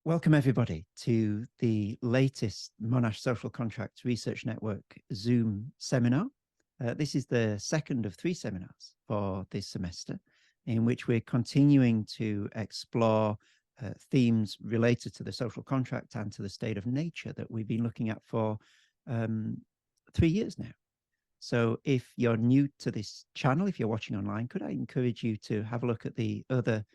Welcome everybody to the latest Monash Social Contracts Research Network Zoom seminar. This is the second of 3 seminars for this semester, in which we're continuing to explore themes related to the social contract and to the state of nature that we've been looking at for 3 years now. So if you're new to this channel, if you're watching online, could I encourage you to have a look at the other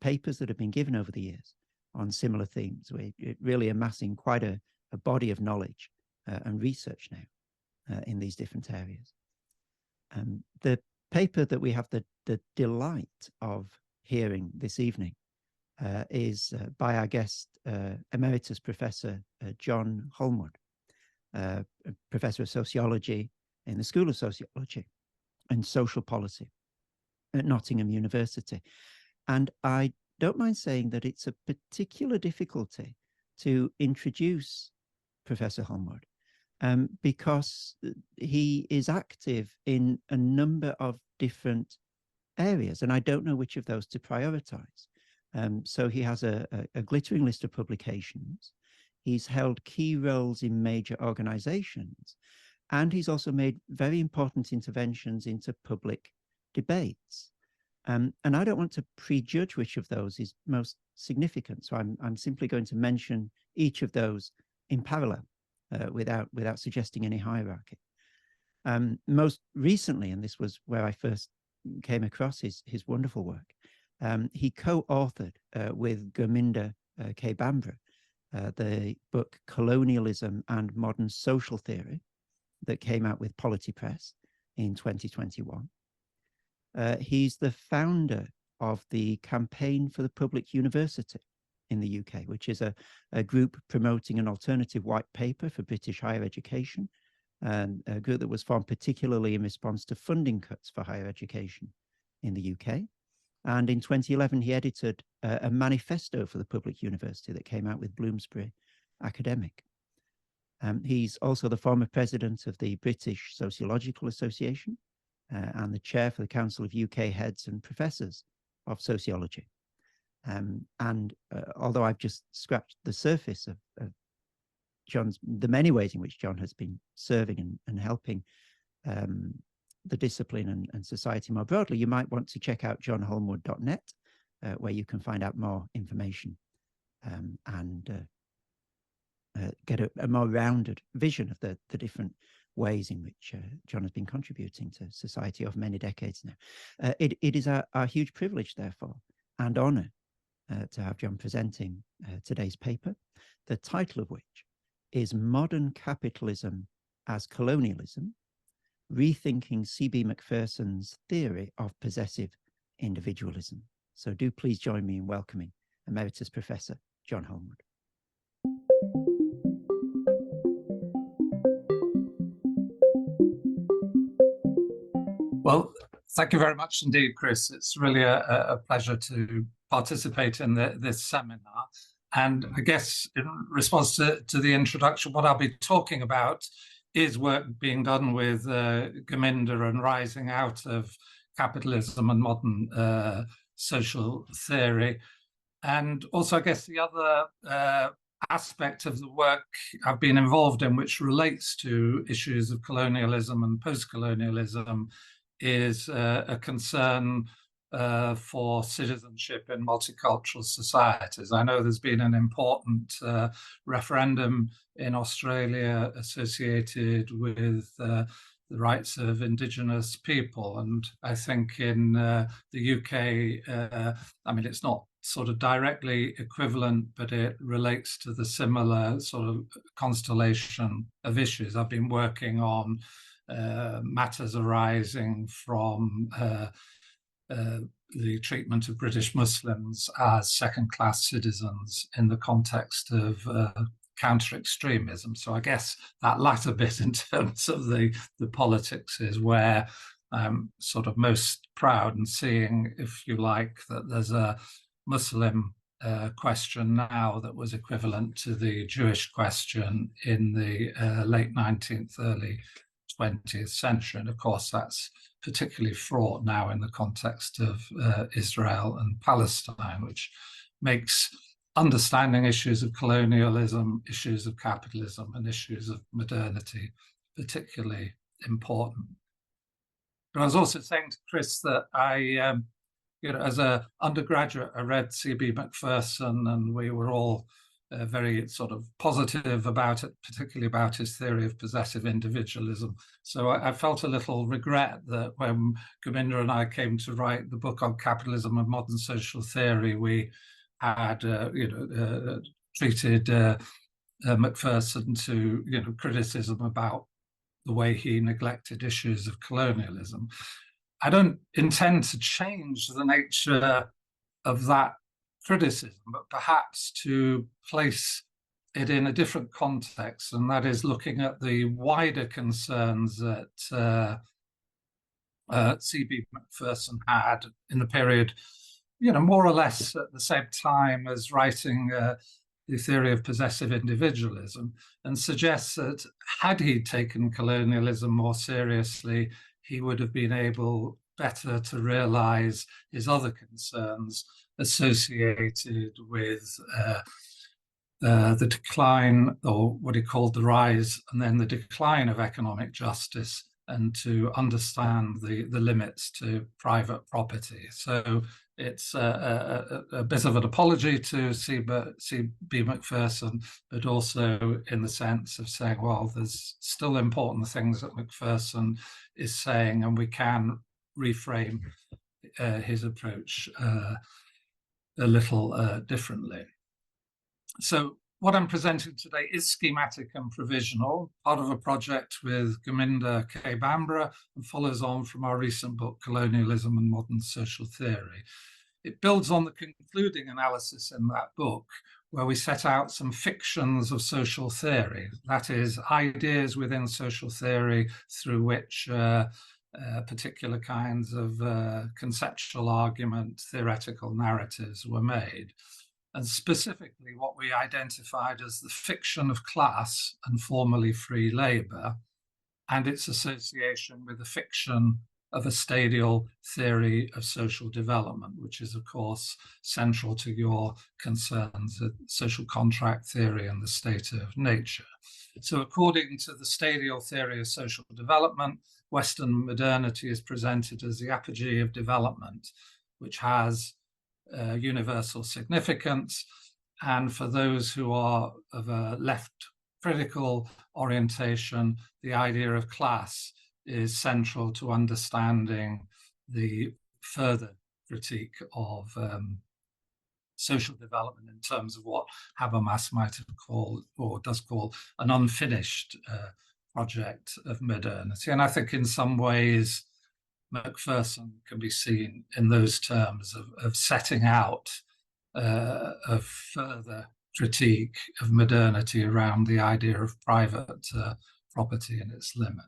papers that have been given over the years on similar themes. We're really amassing quite a body of knowledge and research now in these different areas. The paper that we have the delight of hearing this evening is by our guest, Emeritus Professor John Holmwood, Professor of Sociology in the School of Sociology and Social Policy at Nottingham University. And I don't mind saying that it's a particular difficulty to introduce Professor Holmwood because he is active in a number of different areas, and I don't know which of those to prioritize. So he has a glittering list of publications. He's held key roles in major organizations, and he's also made very important interventions into public debates. And I don't want to prejudge which of those is most significant. So I'm simply going to mention each of those in parallel without suggesting any hierarchy. Most recently, and this was where I first came across his wonderful work, he co-authored with Gurminder K. Bambra the book Colonialism and Modern Social Theory that came out with Polity Press in 2021. He's the founder of the Campaign for the Public University in the UK, which is a group promoting an alternative white paper for British higher education, and a group that was formed particularly in response to funding cuts for higher education in the UK. And in 2011, he edited a manifesto for the public university that came out with Bloomsbury Academic. He's also the former president of the British Sociological Association, and the chair for the Council of UK Heads and Professors of Sociology. Although I've just scratched the surface of the many ways in which John has been serving and helping the discipline and society more broadly, you might want to check out johnholmwood.net, where you can find out more information and get a more rounded vision of the different ways in which John has been contributing to society over many decades now. It is our huge privilege, therefore, and honour to have John presenting today's paper, the title of which is Modern Capitalism as Colonialism, Rethinking CB Macpherson's Theory of Possessive Individualism. So do please join me in welcoming Emeritus Professor John Holmwood. Well, thank you very much indeed, Chris. It's really a pleasure to participate in this seminar. And I guess in response to the introduction, what I'll be talking about is work being done with Gurminder and rising out of capitalism and modern social theory. And also, I guess, the other aspect of the work I've been involved in, which relates to issues of colonialism and post-colonialism, is a concern for citizenship in multicultural societies. I know there's been an important referendum in Australia associated with the rights of Indigenous people, and I think in the UK, I mean, it's not sort of directly equivalent, but it relates to the similar sort of constellation of issues. I've been working on matters arising from the treatment of British Muslims as second-class citizens in the context of counter-extremism. So I guess that latter bit in terms of the politics is where I'm sort of most proud in seeing, if you like, that there's a Muslim question now that was equivalent to the Jewish question in the late 19th, early 20th century. And of course, that's particularly fraught now in the context of Israel and Palestine, which makes understanding issues of colonialism, issues of capitalism, and issues of modernity particularly important. But I was also saying to Chris that I, as an undergraduate, I read CB Macpherson, and we were all very sort of positive about it, particularly about his theory of possessive individualism. So I felt a little regret that when Gurminder and I came to write the book on capitalism and modern social theory, we had treated Macpherson to criticism about the way he neglected issues of colonialism. I don't intend to change the nature of that criticism, but perhaps to place it in a different context, and that is looking at the wider concerns that CB Macpherson had in the period, more or less at the same time as writing the theory of possessive individualism, and suggests that had he taken colonialism more seriously, he would have been able better to realize his other concerns associated with the decline, or what he called the rise and then the decline of economic justice, and to understand the limits to private property. So it's a bit of an apology to CB Macpherson, but also in the sense of saying, well, there's still important things that Macpherson is saying, and we can reframe his approach a little differently. So what I'm presenting today is schematic and provisional, part of a project with Gurminder K. Bambra, and follows on from our recent book, Colonialism and Modern Social Theory. It builds on the concluding analysis in that book, where we set out some fictions of social theory, that is, ideas within social theory through which particular kinds of conceptual argument, theoretical narratives were made. And specifically what we identified as the fiction of class and formerly free labour, and its association with the fiction of a stadial theory of social development, which is, of course, central to your concerns at social contract theory and the state of nature. So according to the stadial theory of social development, Western modernity is presented as the apogee of development, which has universal significance. And for those who are of a left critical orientation, the idea of class is central to understanding the further critique of social development in terms of what Habermas might have called, or does call, an unfinished project of modernity. And I think in some ways Macpherson can be seen in those terms of setting out a further critique of modernity around the idea of private property and its limit.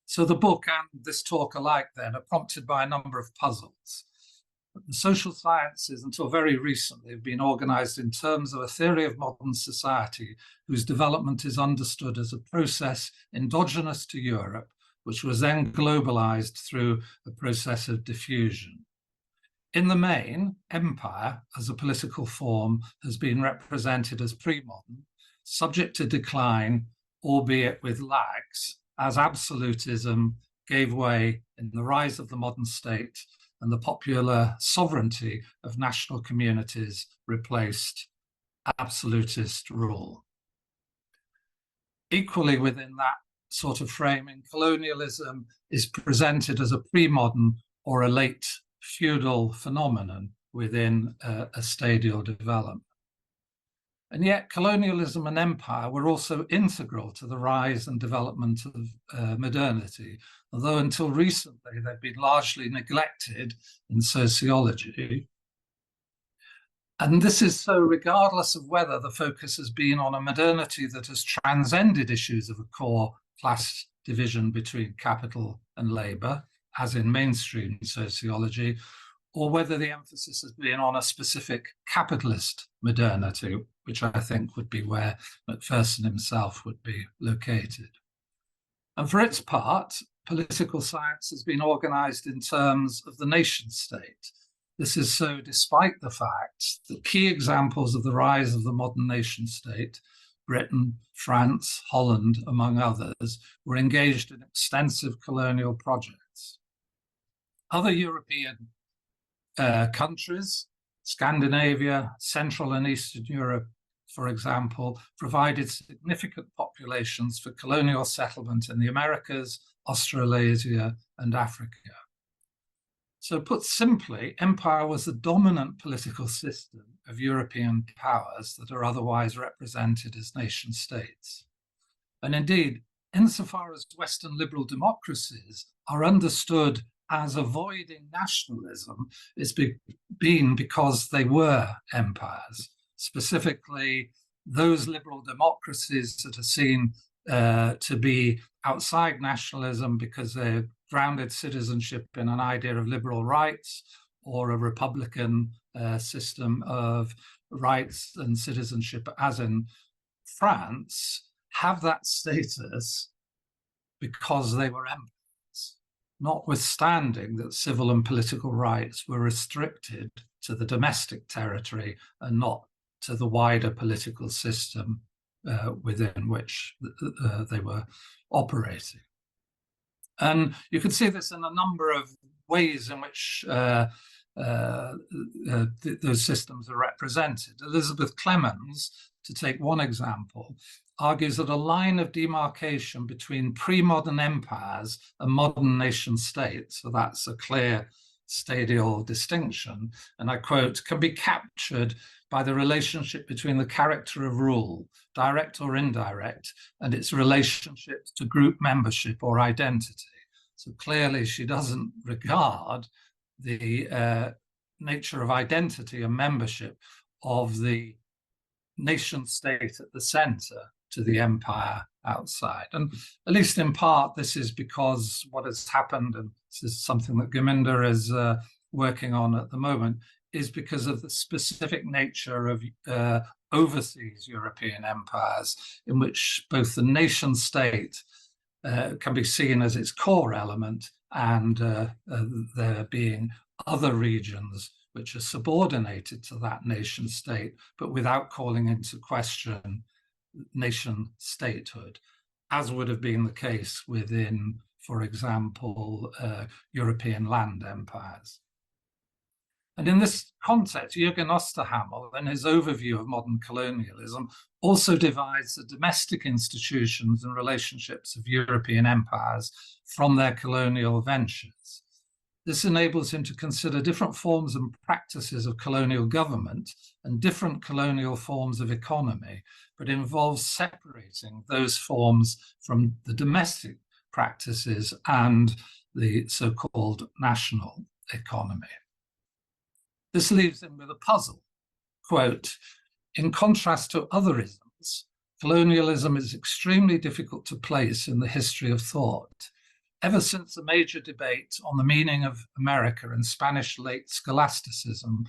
So the book and this talk alike then are prompted by a number of puzzles. The social sciences, until very recently, have been organized in terms of a theory of modern society whose development is understood as a process endogenous to Europe, which was then globalized through a process of diffusion. In the main, empire as a political form has been represented as pre-modern, subject to decline, albeit with lags, as absolutism gave way in the rise of the modern state and the popular sovereignty of national communities replaced absolutist rule. Equally within that sort of framing, colonialism is presented as a pre-modern or a late feudal phenomenon within a stadial development. And yet colonialism and empire were also integral to the rise and development of modernity, although until recently they've been largely neglected in sociology. And this is so regardless of whether the focus has been on a modernity that has transcended issues of a core class division between capital and labour, as in mainstream sociology, or whether the emphasis has been on a specific capitalist modernity, which I think would be where Macpherson himself would be located. And for its part, political science has been organised in terms of the nation state, This is so despite the fact that key examples of the rise of the modern nation state, Britain, France, Holland, among others, were engaged in extensive colonial projects. Other European countries, Scandinavia, Central and Eastern Europe, for example, provided significant populations for colonial settlement in the Americas, Australasia, and Africa. So put simply, empire was the dominant political system of European powers that are otherwise represented as nation states. And indeed, insofar as Western liberal democracies are understood as avoiding nationalism, it's been because they were empires. Specifically, those liberal democracies that are seen to be outside nationalism because they're grounded citizenship in an idea of liberal rights or a republican system of rights and citizenship, as in France, have that status because they were empires, notwithstanding that civil and political rights were restricted to the domestic territory and not to the wider political system within which they were operating. And you can see this in a number of ways in which those systems are represented. Elizabeth Clemens, to take one example, argues that a line of demarcation between pre-modern empires and modern nation states, so that's a clear stadial distinction, and I quote, can be captured by the relationship between the character of rule, direct or indirect, and its relationship to group membership or identity. So clearly she doesn't regard the nature of identity and membership of the nation state at the center to the empire outside. And at least in part, this is because what has happened, and this is something that Gurminder is working on at the moment, is because of the specific nature of overseas European empires, in which both the nation state can be seen as its core element, and there being other regions which are subordinated to that nation state, but without calling into question nation statehood, as would have been the case within, for example, European land empires. And in this context, Jürgen Osterhammel, in his overview of modern colonialism, also divides the domestic institutions and relationships of European empires from their colonial ventures. This enables him to consider different forms and practices of colonial government and different colonial forms of economy, but involves separating those forms from the domestic practices and the so-called national economy. This leaves him with a puzzle. Quote, in contrast to other isms, colonialism is extremely difficult to place in the history of thought. Ever since the major debate on the meaning of America in Spanish late scholasticism,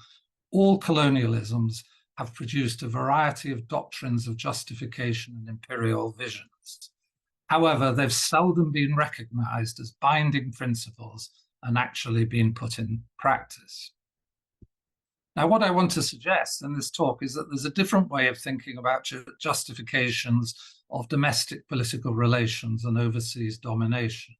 all colonialisms have produced a variety of doctrines of justification and imperial visions. However, they've seldom been recognized as binding principles and actually been put in practice. Now, what I want to suggest in this talk is that there's a different way of thinking about justifications of domestic political relations and overseas domination.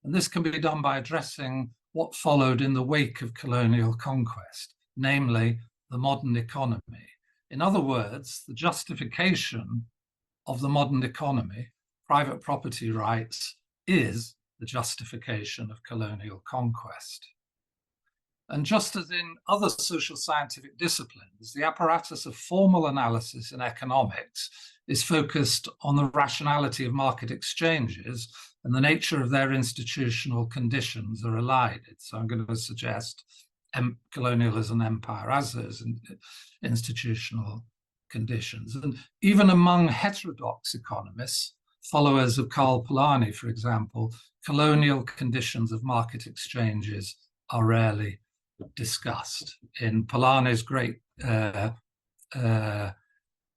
And this can be done by addressing what followed in the wake of colonial conquest, namely the modern economy. In other words, the justification of the modern economy, private property rights, is the justification of colonial conquest. And just as in other social scientific disciplines, the apparatus of formal analysis in economics is focused on the rationality of market exchanges, and the nature of their institutional conditions are elided. So I'm going to suggest colonialism and empire as those institutional conditions. And even among heterodox economists, followers of Karl Polanyi, for example, colonial conditions of market exchanges are rarely discussed. In Polanyi's great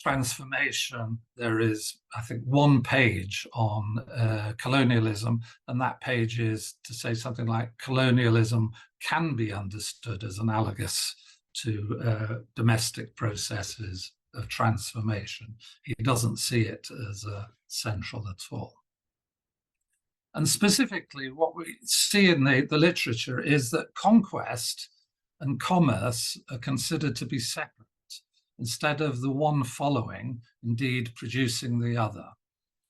transformation, there is, I think, one page on colonialism, and that page is to say something like colonialism can be understood as analogous to domestic processes of transformation. He doesn't see it as central at all. And specifically, what we see in the literature is that conquest and commerce are considered to be separate, instead of the one following, indeed producing the other.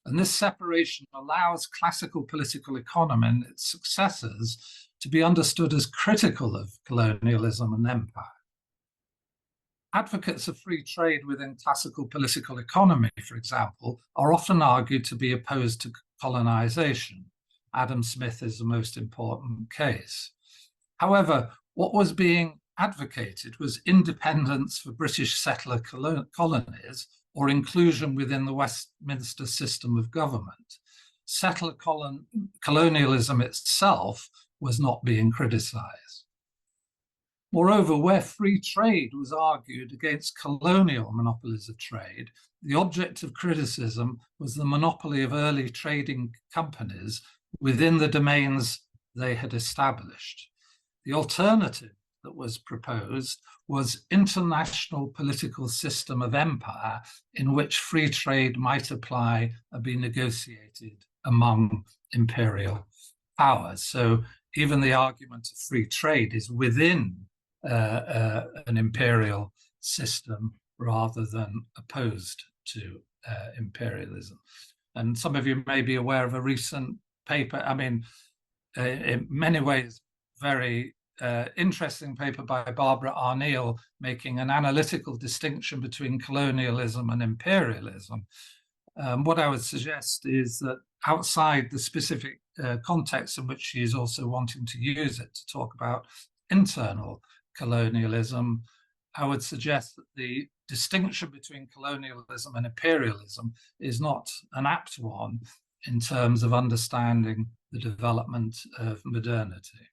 And this separation allows classical political economy and its successors to be understood as critical of colonialism and empire. Advocates of free trade within classical political economy, for example, are often argued to be opposed to colonization. Adam Smith is the most important case. However, what was being advocated was independence for British settler colonies or inclusion within the Westminster system of government. Settler colonialism itself was not being criticised. Moreover, where free trade was argued against colonial monopolies of trade, the object of criticism was the monopoly of early trading companies within the domains they had established. The alternative that was proposed was international political system of empire in which free trade might apply and be negotiated among imperial powers. So even the argument of free trade is within an imperial system rather than opposed to imperialism. And some of you may be aware of a recent paper, I mean, in many ways, very interesting paper by Barbara Arneal making an analytical distinction between colonialism and imperialism. What I would suggest is that outside the specific context in which she is also wanting to use it to talk about internal colonialism, I would suggest that the distinction between colonialism and imperialism is not an apt one in terms of understanding the development of modernity.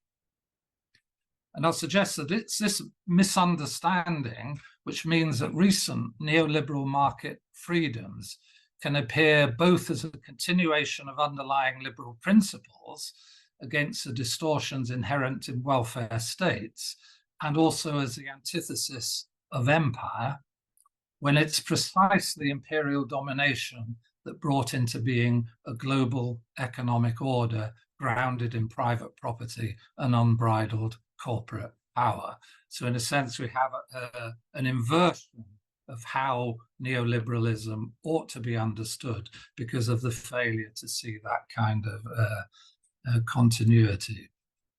And I'll suggest that it's this misunderstanding which means that recent neoliberal market freedoms can appear both as a continuation of underlying liberal principles against the distortions inherent in welfare states, and also as the antithesis of empire, when it's precisely imperial domination that brought into being a global economic order grounded in private property and unbridled corporate power. So in a sense, we have an inversion of how neoliberalism ought to be understood because of the failure to see that kind of continuity.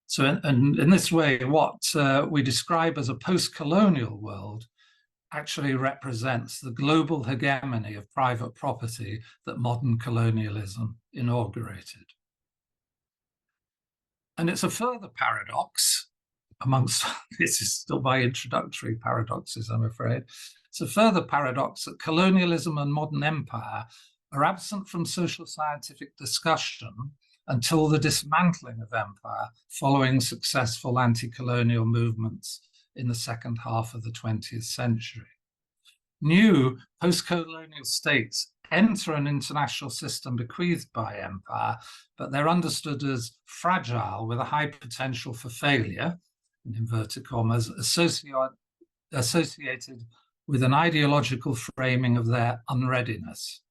So in this way, what we describe as a post-colonial world actually represents the global hegemony of private property that modern colonialism inaugurated. And it's a further paradox amongst, this is still my introductory paradoxes, I'm afraid. It's a further paradox that colonialism and modern empire are absent from social scientific discussion until the dismantling of empire following successful anti-colonial movements in the second half of the 20th century. New post-colonial states enter an international system bequeathed by empire, but they're understood as fragile with a high potential for failure, in inverted commas, associated with an ideological framing of their unreadiness.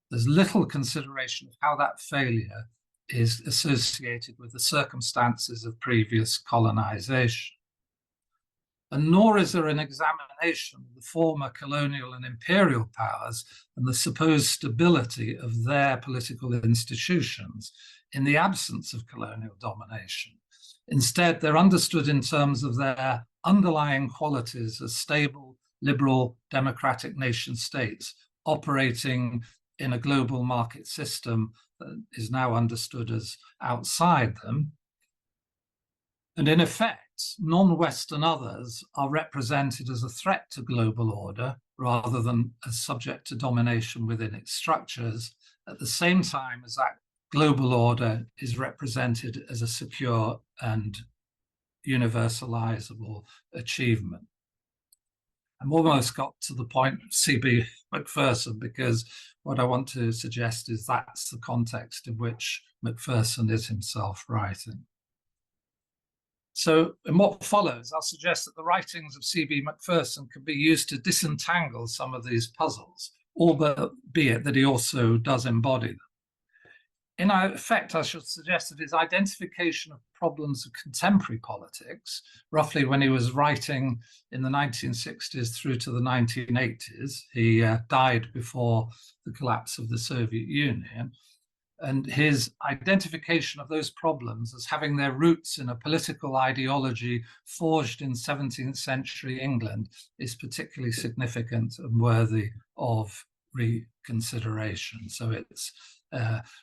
There's little consideration of how that failure is associated with the circumstances of previous colonization. And nor is there an examination of the former colonial and imperial powers and the supposed stability of their political institutions in the absence of colonial domination. Instead, they're understood in terms of their underlying qualities as stable, liberal, democratic nation states operating in a global market system that is now understood as outside them. And in effect, non-Western others are represented as a threat to global order rather than as subject to domination within its structures, at the same time as that global order is represented as a secure and universalizable achievement. I'm almost got to the point of CB Macpherson, because what I want to suggest is that's the context in which Macpherson is himself writing. So in what follows, I'll suggest that the writings of CB Macpherson can be used to disentangle some of these puzzles, albeit that he also does embody them. In effect, I should suggest that his identification of problems of contemporary politics, roughly when he was writing in the 1960s through to the 1980s, he died before the collapse of the Soviet Union, and his identification of those problems as having their roots in a political ideology forged in 17th century England is particularly significant and worthy of reconsideration. So it's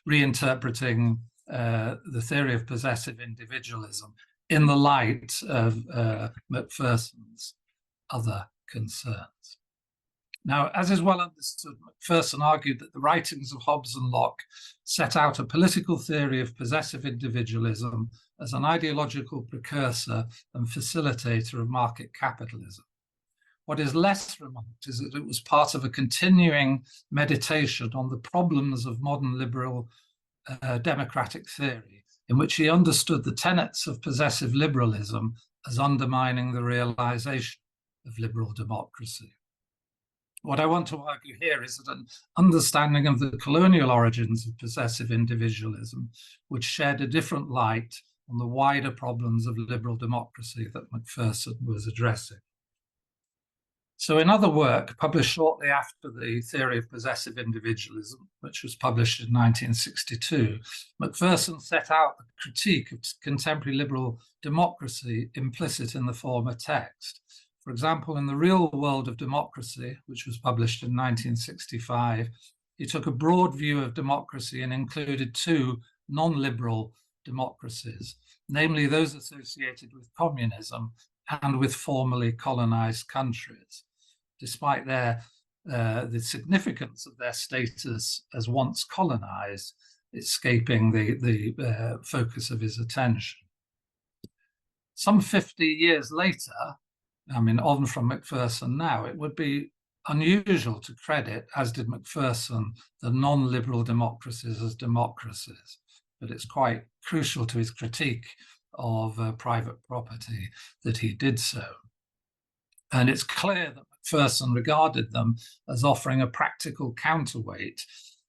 reinterpreting the theory of possessive individualism in the light of Macpherson's other concerns. Now, as is well understood, Macpherson argued that the writings of Hobbes and Locke set out a political theory of possessive individualism as an ideological precursor and facilitator of market capitalism. What is less remarked is that it was part of a continuing meditation on the problems of modern liberal democratic theory, in which he understood the tenets of possessive liberalism as undermining the realization of liberal democracy. What I want to argue here is that an understanding of the colonial origins of possessive individualism would shed a different light on the wider problems of liberal democracy that Macpherson was addressing. So in other work, published shortly after the theory of possessive individualism, which was published in 1962, Macpherson set out a critique of contemporary liberal democracy implicit in the former text. For example, in The Real World of Democracy, which was published in 1965, he took a broad view of democracy and included two non-liberal democracies, namely those associated with communism and with formerly colonized countries. Despite the significance of their status as once colonized, escaping the focus of his attention. Some 50 years later, I mean, on from Macpherson now, it would be unusual to credit, as did Macpherson, the non-liberal democracies as democracies, but it's quite crucial to his critique of private property that he did so. And it's clear that Macpherson regarded them as offering a practical counterweight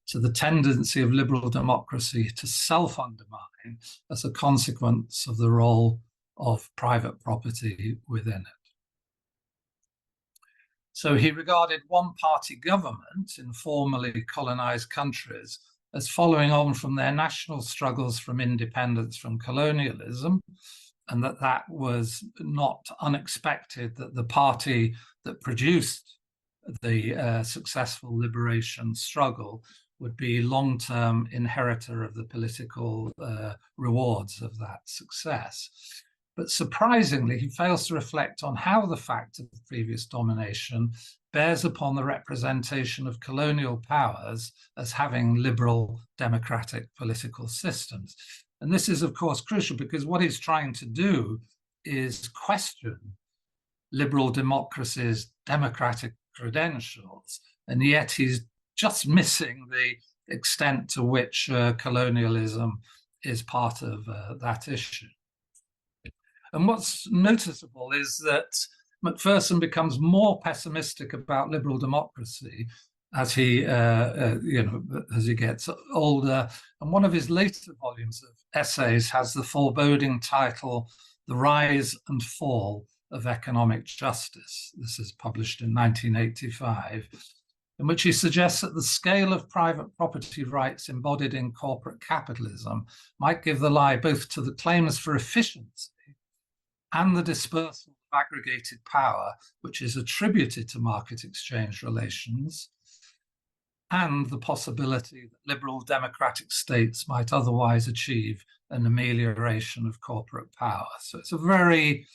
to the tendency of liberal democracy to self-undermine as a consequence of the role of private property within it. So he regarded one-party government in formerly colonized countries as following on from their national struggles from independence from colonialism, and that was not unexpected that the party that produced the successful liberation struggle would be long-term inheritor of the political rewards of that success. But surprisingly, he fails to reflect on how the fact of previous domination bears upon the representation of colonial powers as having liberal democratic political systems. And this is, of course, crucial because what he's trying to do is question liberal democracy's democratic credentials, and yet he's just missing the extent to which colonialism is part of that issue. And what's noticeable is that Macpherson becomes more pessimistic about liberal democracy as he, as he gets older. And one of his later volumes of essays has the foreboding title, "The Rise and Fall of Economic Justice." This is published in 1985, in which he suggests that the scale of private property rights embodied in corporate capitalism might give the lie both to the claims for efficiency and the dispersal of aggregated power, which is attributed to market exchange relations, and the possibility that liberal democratic states might otherwise achieve an amelioration of corporate power. So it's a very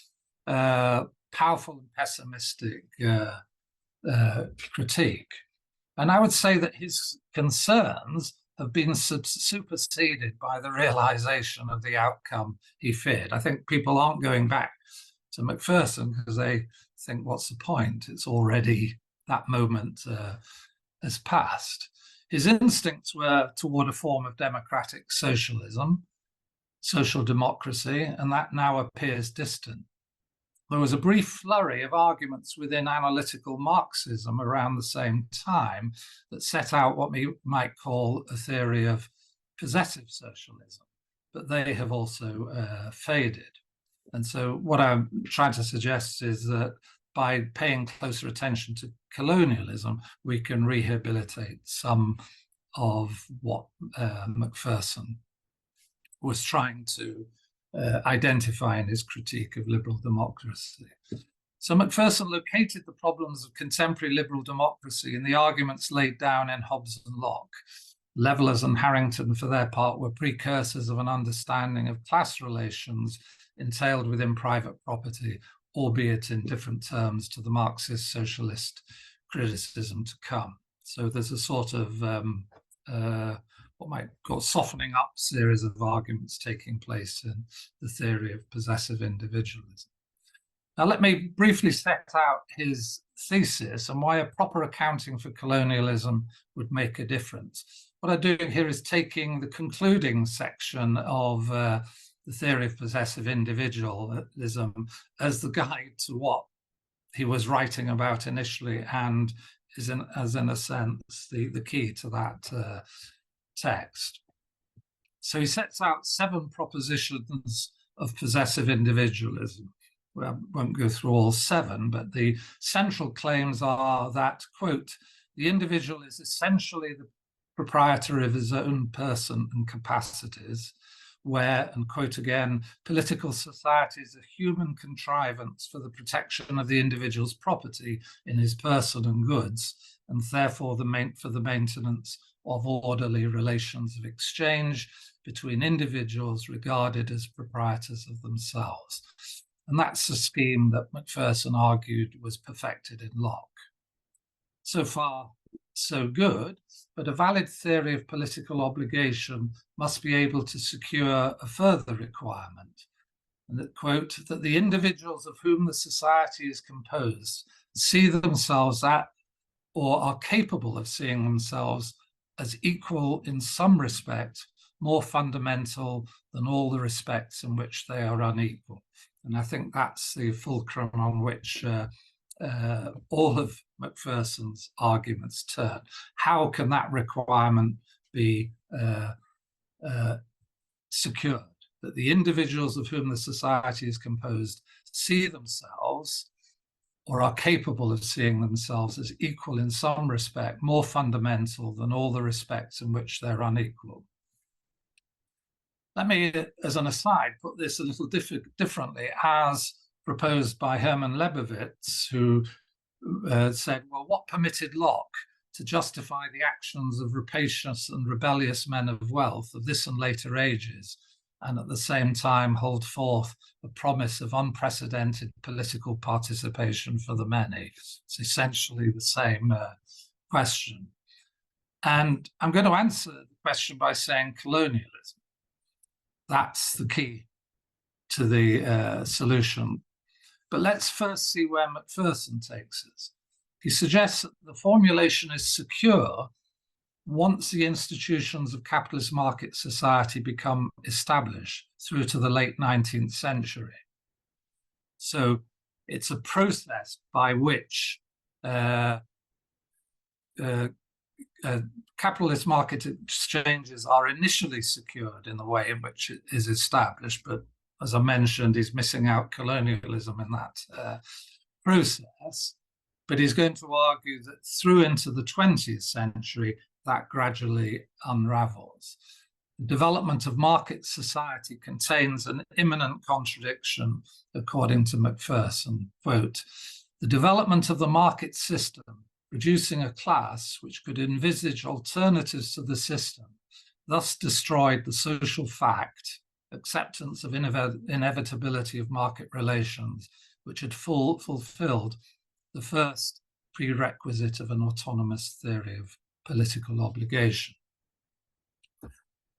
powerful and pessimistic critique. And I would say that his concerns have been superseded by the realization of the outcome he feared. I think people aren't going back to Macpherson because they think, what's the point? It's already, that moment has passed. His instincts were toward a form of democratic socialism, social democracy, and that now appears distant. There was a brief flurry of arguments within analytical Marxism around the same time that set out what we might call a theory of possessive socialism, but they have also faded. And so what I'm trying to suggest is that by paying closer attention to colonialism, we can rehabilitate some of what Macpherson was trying to identify in his critique of liberal democracy. So Macpherson located the problems of contemporary liberal democracy in the arguments laid down in Hobbes and Locke. Levellers and Harrington, for their part, were precursors of an understanding of class relations entailed within private property, albeit in different terms to the Marxist socialist criticism to come. So there's a sort of what might call softening up series of arguments taking place in the theory of possessive individualism. Now, let me briefly set out his thesis and why a proper accounting for colonialism would make a difference. What I'm doing here is taking the concluding section of the theory of possessive individualism as the guide to what he was writing about initially, and is in a sense the key to that text. So he sets out 7 propositions of possessive individualism. Well, I won't go through all 7, but the central claims are that, quote, the individual is essentially the proprietor of his own person and capacities, where, and quote again, political society is a human contrivance for the protection of the individual's property in his person and goods, and therefore for the maintenance of orderly relations of exchange between individuals regarded as proprietors of themselves. And that's the scheme that Macpherson argued was perfected in Locke. So far, so good, but a valid theory of political obligation must be able to secure a further requirement, and that, quote, that the individuals of whom the society is composed see themselves at, or are capable of seeing themselves as equal in some respect, more fundamental than all the respects in which they are unequal. And I think that's the fulcrum on which all of Macpherson's arguments turn. How can that requirement be secured? That the individuals of whom the society is composed see themselves, or are capable of seeing themselves, as equal in some respect, more fundamental than all the respects in which they're unequal. Let me, as an aside, put this a little differently, as proposed by Hermann Lebowitz, who said, well, what permitted Locke to justify the actions of rapacious and rebellious men of wealth of this and later ages, and at the same time hold forth a promise of unprecedented political participation for the many? It's essentially the same question. And I'm going to answer the question by saying colonialism. That's the key to the solution. But let's first see where Macpherson takes us. He suggests that the formulation is secure once the institutions of capitalist market society become established through to the late 19th century. So it's a process by which capitalist market exchanges are initially secured in the way in which it is established, but as I mentioned, he's missing out colonialism in that process. But he's going to argue that through into the 20th century, that gradually unravels. The development of market society contains an imminent contradiction, according to Macpherson. Quote, the development of the market system, producing a class which could envisage alternatives to the system, thus destroyed the social fact, acceptance of inevitability of market relations, which had fulfilled the first prerequisite of an autonomous theory of political obligation.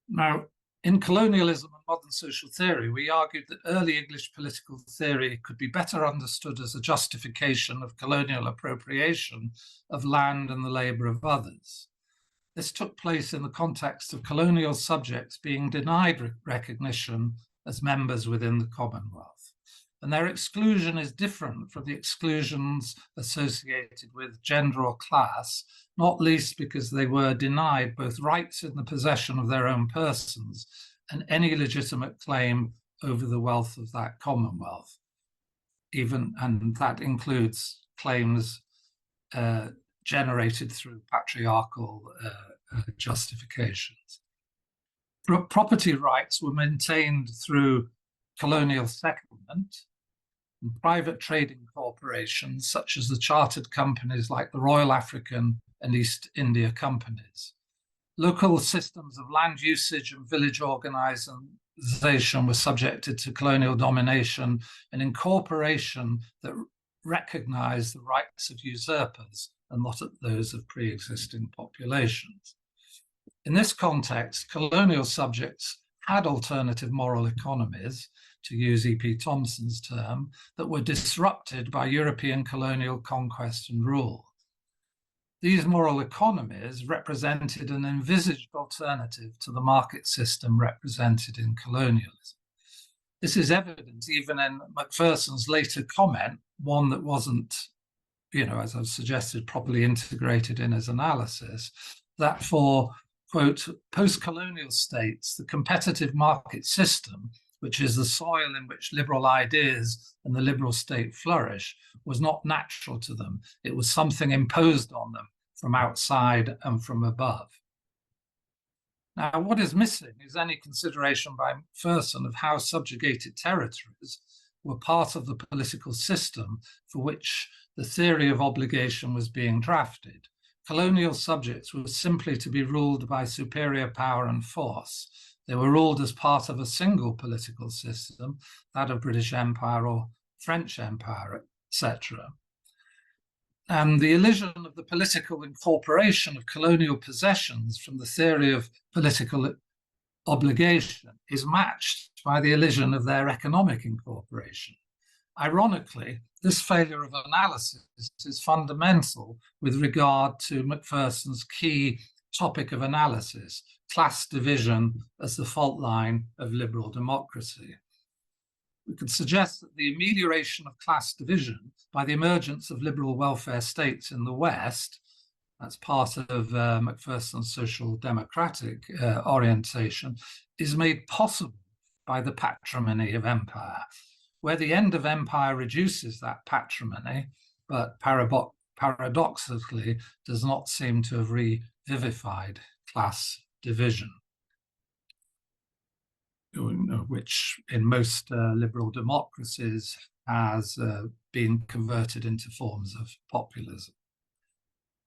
Now, In Colonialism and Modern Social Theory, we argued that early English political theory could be better understood as a justification of colonial appropriation of land and the labour of others. This took place in the context of colonial subjects being denied recognition as members within the Commonwealth. And their exclusion is different from the exclusions associated with gender or class, not least because they were denied both rights in the possession of their own persons and any legitimate claim over the wealth of that Commonwealth. And that includes claims generated through patriarchal justifications. Property rights were maintained through colonial settlement, and private trading corporations such as the chartered companies like the Royal African and East India Companies. Local systems of land usage and village organization were subjected to colonial domination and incorporation that recognized the rights of usurpers and not those of pre-existing populations. In this context, colonial subjects had alternative moral economies, to use E.P. Thompson's term, that were disrupted by European colonial conquest and rule. These moral economies represented an envisaged alternative to the market system represented in colonialism. This is evident even in Macpherson's later comment, one that wasn't, as I've suggested, properly integrated in his analysis, that for, quote, post-colonial states, the competitive market system, which is the soil in which liberal ideas and the liberal state flourish, was not natural to them. It was something imposed on them from outside and from above. Now, what is missing is any consideration by Macpherson of how subjugated territories were part of the political system for which the theory of obligation was being drafted. Colonial subjects were simply to be ruled by superior power and force. They were ruled as part of a single political system, that of British Empire or French Empire, etc. And the illusion of the political incorporation of colonial possessions from the theory of political obligation is matched by the illusion of their economic incorporation. Ironically, this failure of analysis is fundamental with regard to Macpherson's key topic of analysis, class division as the fault line of liberal democracy. We could suggest that the amelioration of class division by the emergence of liberal welfare states in the West, that's part of Macpherson's social democratic orientation, is made possible by the patrimony of empire, where the end of empire reduces that patrimony, but paradoxically does not seem to have revivified class division, which in most liberal democracies has been converted into forms of populism.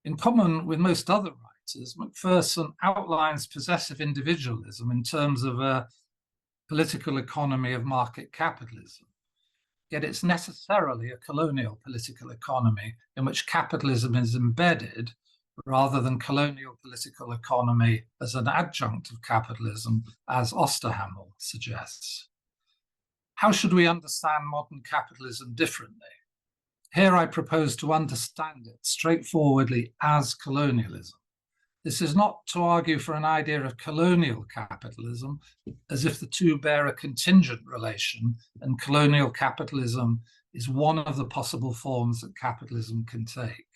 In common with most other writers, Macpherson outlines possessive individualism in terms of a political economy of market capitalism. Yet it's necessarily a colonial political economy in which capitalism is embedded rather than colonial political economy as an adjunct of capitalism, as Osterhammel suggests. How should we understand modern capitalism differently? Here I propose to understand it straightforwardly as colonialism. This is not to argue for an idea of colonial capitalism, as if the two bear a contingent relation and colonial capitalism is one of the possible forms that capitalism can take.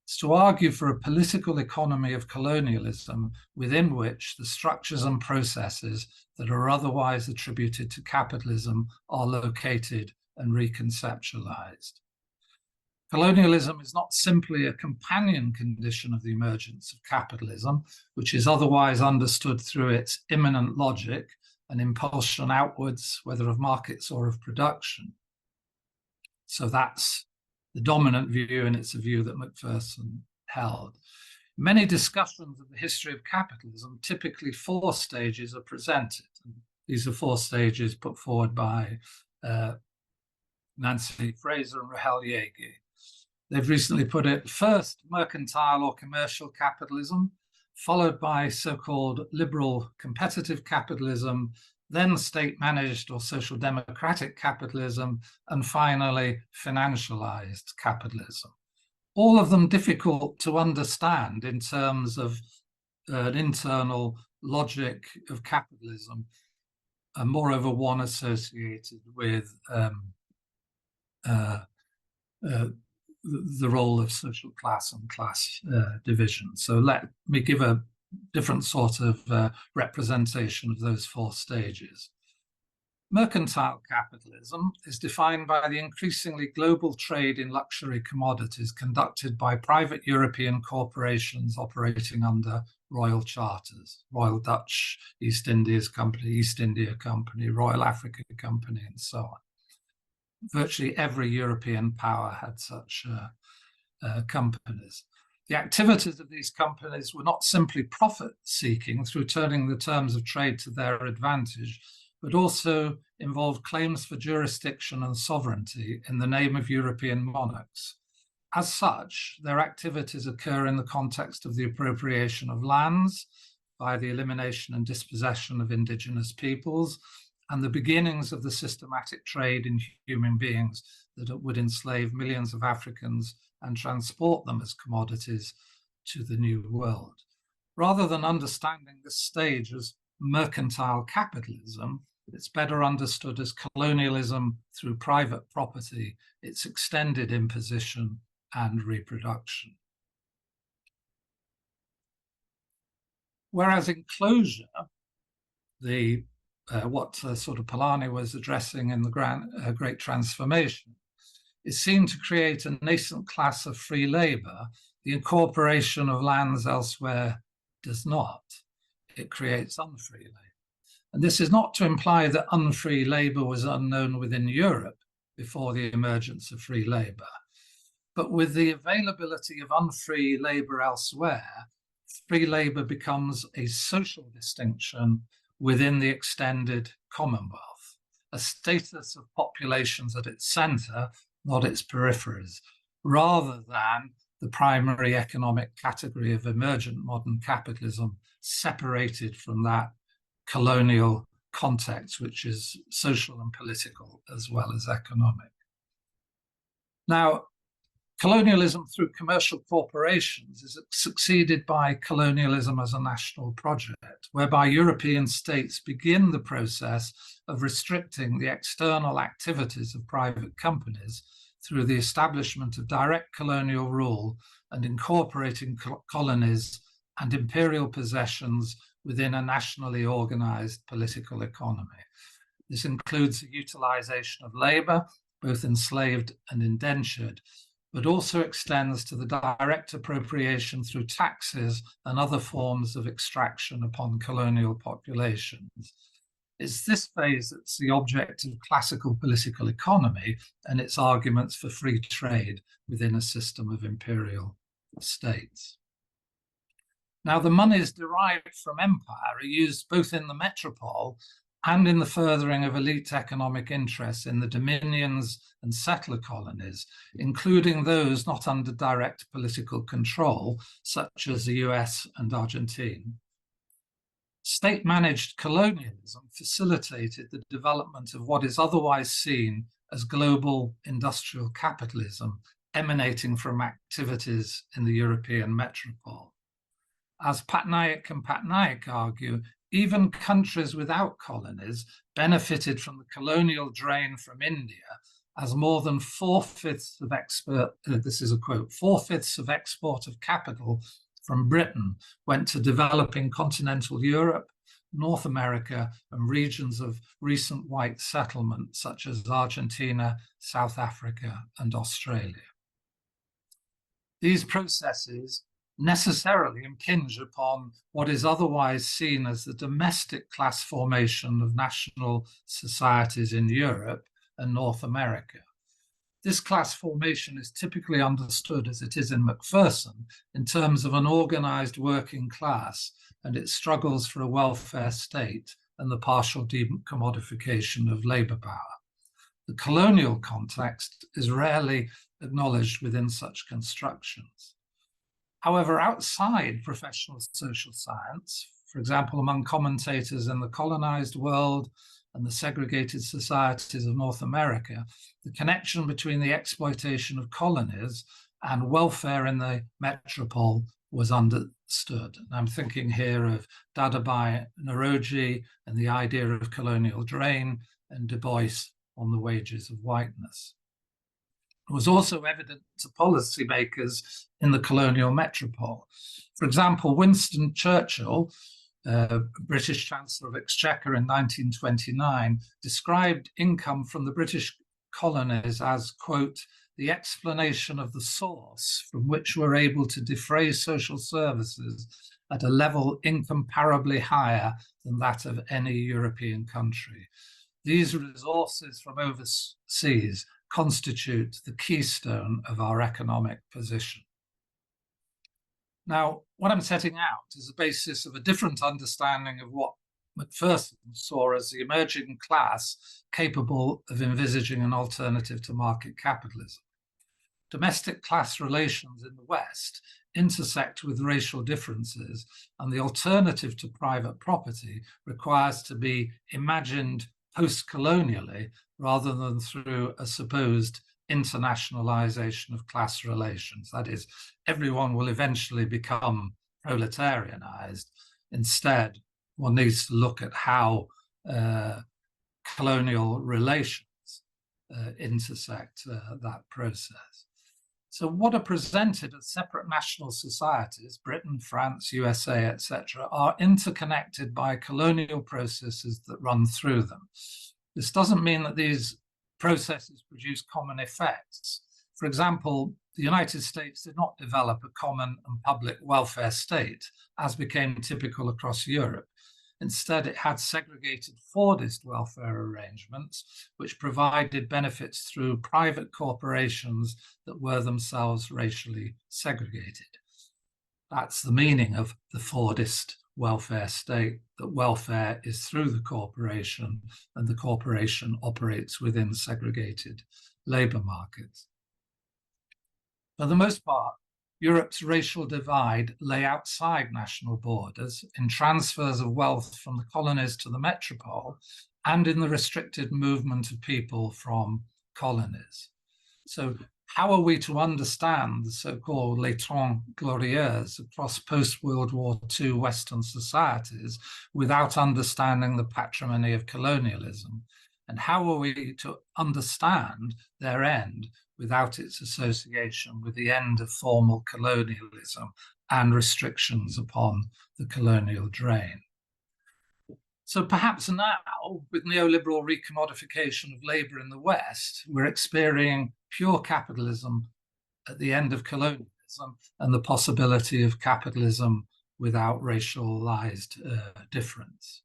It's to argue for a political economy of colonialism within which the structures and processes that are otherwise attributed to capitalism are located and reconceptualized. Colonialism is not simply a companion condition of the emergence of capitalism, which is otherwise understood through its immanent logic and impulsion outwards, whether of markets or of production. So that's the dominant view, and it's a view that Macpherson held. Many discussions of the history of capitalism, typically 4 stages are presented. These are 4 stages put forward by Nancy Fraser and Rahel Yegi. They've recently put it: first, mercantile or commercial capitalism; followed by so-called liberal competitive capitalism, then state-managed or social democratic capitalism, and finally financialized capitalism. All of them difficult to understand in terms of an internal logic of capitalism, and moreover one associated with the role of social class and class division. So let me give a different sort of representation of those four stages. Mercantile capitalism is defined by the increasingly global trade in luxury commodities conducted by private European corporations operating under royal charters, Royal Dutch East Indies Company, East India Company, Royal Africa Company, and so on. Virtually every European power had such companies. The activities of these companies were not simply profit-seeking through turning the terms of trade to their advantage, but also involved claims for jurisdiction and sovereignty in the name of European monarchs. As such, their activities occur in the context of the appropriation of lands by the elimination and dispossession of indigenous peoples, and the beginnings of the systematic trade in human beings that would enslave millions of Africans and transport them as commodities to the New World. Rather than understanding this stage as mercantile capitalism, it's better understood as colonialism through private property, its extended imposition and reproduction. Whereas enclosure, what sort of Polanyi was addressing in the Great Transformation, is seen to create a nascent class of free labor. The incorporation of lands elsewhere does not. It creates unfree labor. And this is not to imply that unfree labor was unknown within Europe before the emergence of free labor. But with the availability of unfree labor elsewhere, free labor becomes a social distinction within the extended Commonwealth, a status of populations at its center, not its peripheries, rather than the primary economic category of emergent modern capitalism separated from that colonial context, which is social and political as well as economic. Now, colonialism through commercial corporations is succeeded by colonialism as a national project, whereby European states begin the process of restricting the external activities of private companies through the establishment of direct colonial rule and incorporating colonies and imperial possessions within a nationally organized political economy. This includes the utilization of labor, both enslaved and indentured, but also extends to the direct appropriation through taxes and other forms of extraction upon colonial populations. It's this phase that's the object of classical political economy and its arguments for free trade within a system of imperial states. Now, the monies derived from empire are used both in the metropole and in the furthering of elite economic interests in the dominions and settler colonies, including those not under direct political control, such as the US and Argentina. State-managed colonialism facilitated the development of what is otherwise seen as global industrial capitalism emanating from activities in the European metropole. As Patnaik and Patnaik argue, even countries without colonies benefited from the colonial drain from India, as more than 4/5 of export, this is a quote, 4/5 of export of capital from Britain went to developing continental Europe, North America, and regions of recent white settlement, such as Argentina, South Africa, and Australia. These processes necessarily impinge upon what is otherwise seen as the domestic class formation of national societies in Europe and North America. This class formation is typically understood as it is in Macpherson in terms of an organized working class and its struggles for a welfare state and the partial decommodification of labor power. The colonial context is rarely acknowledged within such constructions. However, outside professional social science, for example, among commentators in the colonized world and the segregated societies of North America, the connection between the exploitation of colonies and welfare in the metropole was understood. And I'm thinking here of Dadabhai Naoroji and the idea of colonial drain, and Du Bois on the wages of whiteness. It was also evident to policymakers in the colonial metropole. For example, Winston Churchill, British Chancellor of Exchequer in 1929, described income from the British colonies as, quote, the explanation of the source from which we're able to defray social services at a level incomparably higher than that of any European country. These resources from overseas constitute the keystone of our economic position. Now, what I'm setting out is the basis of a different understanding of what Macpherson saw as the emerging class capable of envisaging an alternative to market capitalism. Domestic class relations in the West intersect with racial differences, and the alternative to private property requires to be imagined post-colonially rather than through a supposed internationalization of class relations. That is, everyone will eventually become proletarianized. Instead, one needs to look at how colonial relations intersect that process. So what are presented as separate national societies, Britain, France, USA, etc., are interconnected by colonial processes that run through them. This doesn't mean that these processes produce common effects. For example, the United States did not develop a common and public welfare state, as became typical across Europe. Instead, it had segregated Fordist welfare arrangements, which provided benefits through private corporations that were themselves racially segregated. That's the meaning of the Fordist welfare state, that welfare is through the corporation and the corporation operates within segregated labor markets. For the most part, Europe's racial divide lay outside national borders in transfers of wealth from the colonies to the metropole and in the restricted movement of people from colonies. So how are we to understand the so-called les Trente Glorieuses across post-World War II Western societies without understanding the patrimony of colonialism? And how are we to understand their end without its association with the end of formal colonialism and restrictions upon the colonial drain? So perhaps now, with neoliberal recommodification of labour in the West, we're experiencing pure capitalism at the end of colonialism and the possibility of capitalism without racialized difference.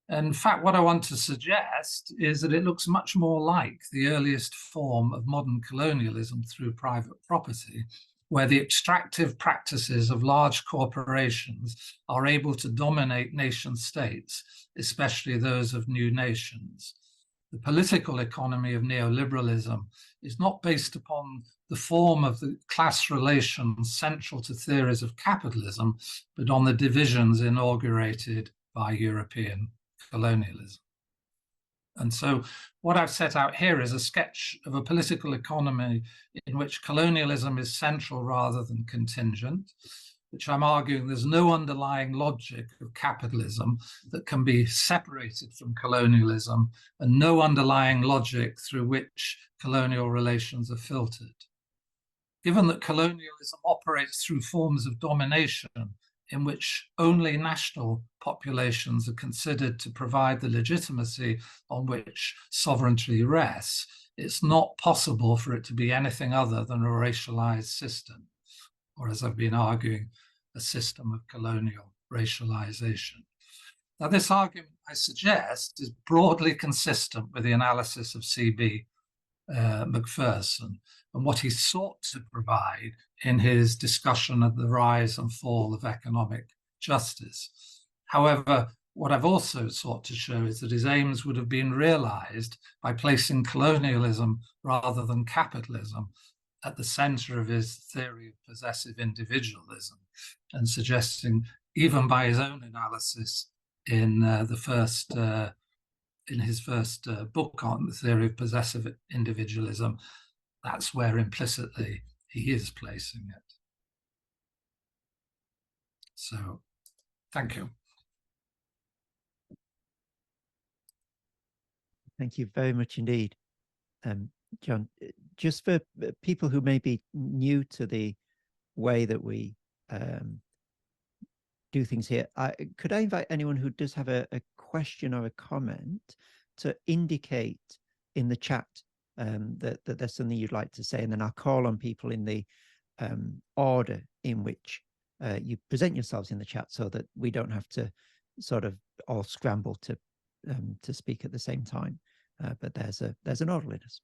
In fact, what I want to suggest is that it looks much more like the earliest form of modern colonialism through private property, where the extractive practices of large corporations are able to dominate nation states, especially those of new nations. The political economy of neoliberalism is not based upon the form of the class relations central to theories of capitalism, but on the divisions inaugurated by European colonialism. And so what I've set out here is a sketch of a political economy in which colonialism is central rather than contingent, which I'm arguing there's no underlying logic of capitalism that can be separated from colonialism, and no underlying logic through which colonial relations are filtered. Given that colonialism operates through forms of domination in which only national populations are considered to provide the legitimacy on which sovereignty rests, it's not possible for it to be anything other than a racialized system, or as I've been arguing, a system of colonial racialization. Now, this argument, I suggest, is broadly consistent with the analysis of CB Macpherson and what he sought to provide in his discussion of the rise and fall of economic justice. However, what I've also sought to show is that his aims would have been realized by placing colonialism rather than capitalism at the center of his theory of possessive individualism, and suggesting, even by his own analysis in in his first book on the theory of possessive individualism, that's where implicitly he is placing it. So, thank you. Thank you very much indeed, John. Just for people who may be new to the way that we do things here, could I invite anyone who does have a question or a comment to indicate in the chat that there's something you'd like to say, and then I'll call on people in the order in which you present yourselves in the chat, so that we don't have to sort of all scramble to speak at the same time. But there's an orderliness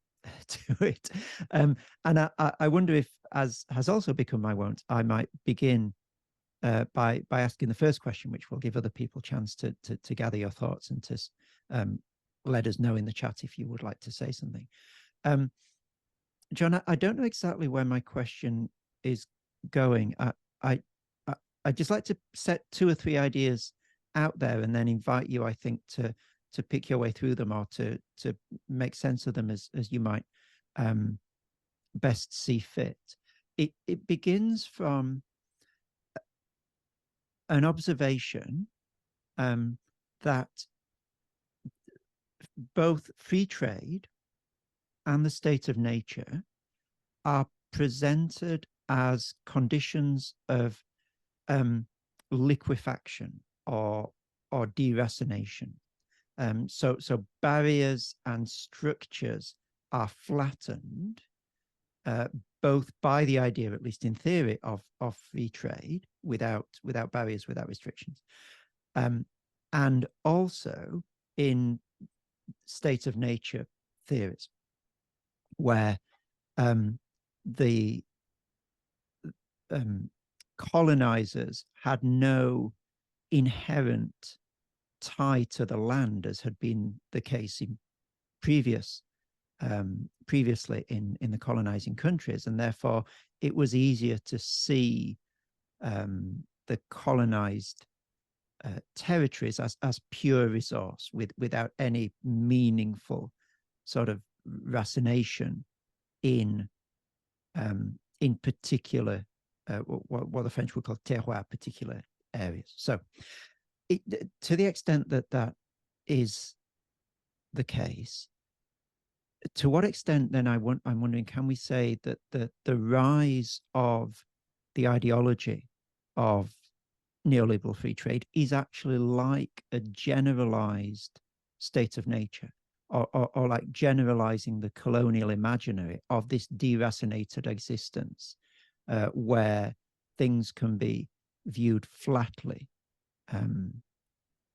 to it. And I wonder if, as has also become my wont, I might begin by asking the first question, which will give other people a chance to gather your thoughts and to let us know in the chat if you would like to say something. John, I don't know exactly where my question is going. I'd just like to set 2 or 3 ideas out there and then invite you, I think, to pick your way through them, or to make sense of them as you might best see fit. It begins from an observation that both free trade and the state of nature are presented as conditions of liquefaction or deracination. So barriers and structures are flattened, both by the idea, at least in theory, of free trade without barriers, without restrictions, and also in state of nature theories, where the colonizers had no inherent tie to the land, as had been the case in previously in the colonizing countries, and therefore it was easier to see the colonized territories as pure resource without any meaningful sort of racination in particular what the French would call terroir, particular areas. So to the extent that that is the case, to what extent then I'm wondering, can we say that the rise of the ideology of neoliberal free trade is actually like a generalized state of nature, or like generalizing the colonial imaginary of this deracinated existence, where things can be viewed flatly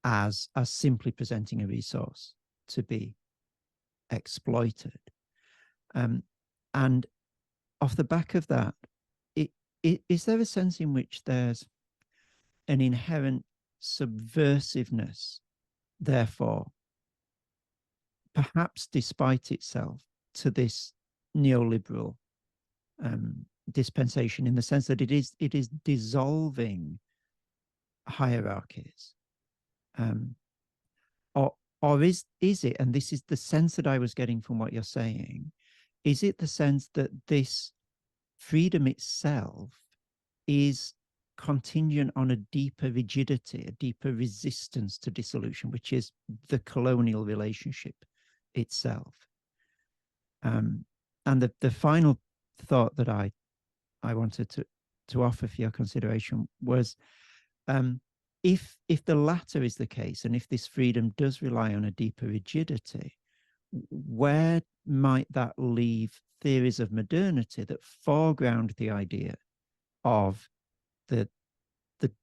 as simply presenting a resource to be exploited. And off the back of that, is there a sense in which there's an inherent subversiveness, therefore, perhaps despite itself, to this neoliberal dispensation, in the sense that it is dissolving hierarchies, or is it, and this is the sense that I was getting from what you're saying, is it the sense that this freedom itself is contingent on a deeper rigidity, a deeper resistance to dissolution, which is the colonial relationship itself? And the final thought that I wanted to offer for your consideration was, if the latter is the case, and if this freedom does rely on a deeper rigidity, where might that leave theories of modernity that foreground the idea of the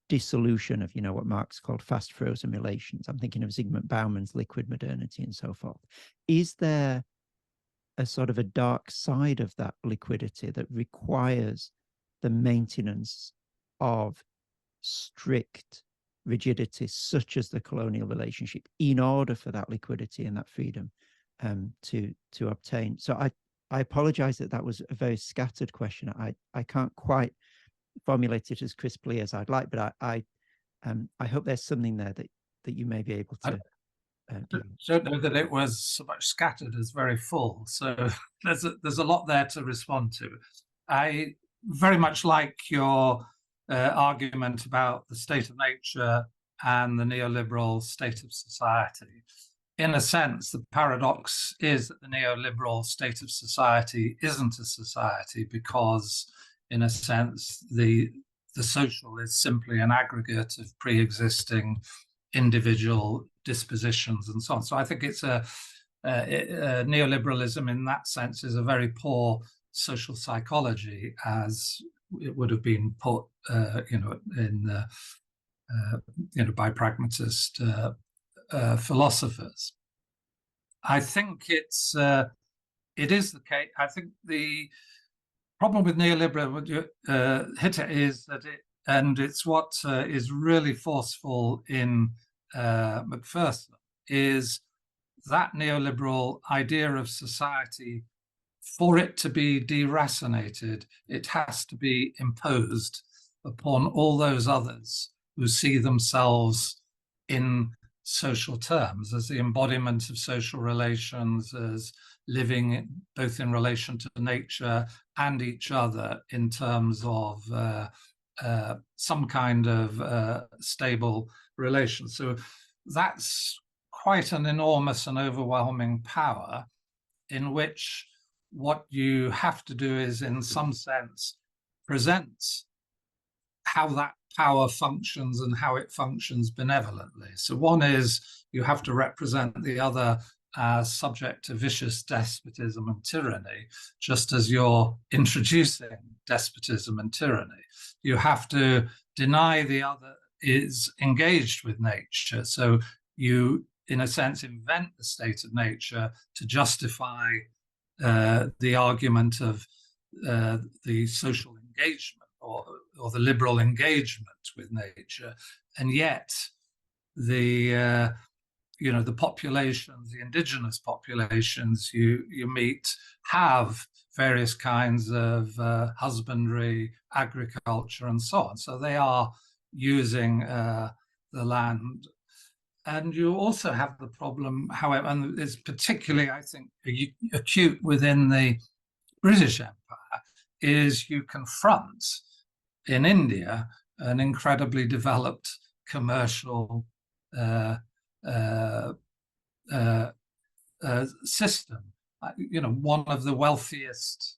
dissolution of, what Marx called fast frozen relations? I'm thinking of Zygmunt Bauman's liquid modernity and so forth. Is there a sort of a dark side of that liquidity that requires the maintenance of strict rigidity, such as the colonial relationship, in order for that liquidity and that freedom to obtain? So I apologize that was a very scattered question. I can't quite formulate it as crisply as I'd like, but I hope there's something there that you may be able to give. Don't know that it was so much scattered as very full. So there's a lot there to respond to. I very much like your argument about the state of nature and the neoliberal state of society. In a sense, the paradox is that the neoliberal state of society isn't a society because, in a sense, the social is simply an aggregate of pre-existing individual dispositions and so on. So I think it's neoliberalism in that sense is a very poor social psychology, as it would have been put, by pragmatist philosophers. I think it is the case. I think the problem with neoliberalism is that it's what is really forceful in Macpherson is that neoliberal idea of society. For it to be deracinated, it has to be imposed upon all those others who see themselves in social terms as the embodiment of social relations, as living both in relation to nature and each other in terms of some kind of stable relation. So that's quite an enormous and overwhelming power, in which what you have to do is, in some sense, present how that power functions and how it functions benevolently. So one is you have to represent the other as subject to vicious despotism and tyranny, just as you're introducing despotism and tyranny. You have to deny the other is engaged with nature. So you, in a sense, invent the state of nature to justify the argument of the social engagement or the liberal engagement with nature, and yet the populations, the indigenous populations you meet, have various kinds of husbandry, agriculture, and so on. So they are using the land. And you also have the problem, however, and it's particularly, I think, acute within the British Empire, is you confront in India an incredibly developed commercial system. One of the wealthiest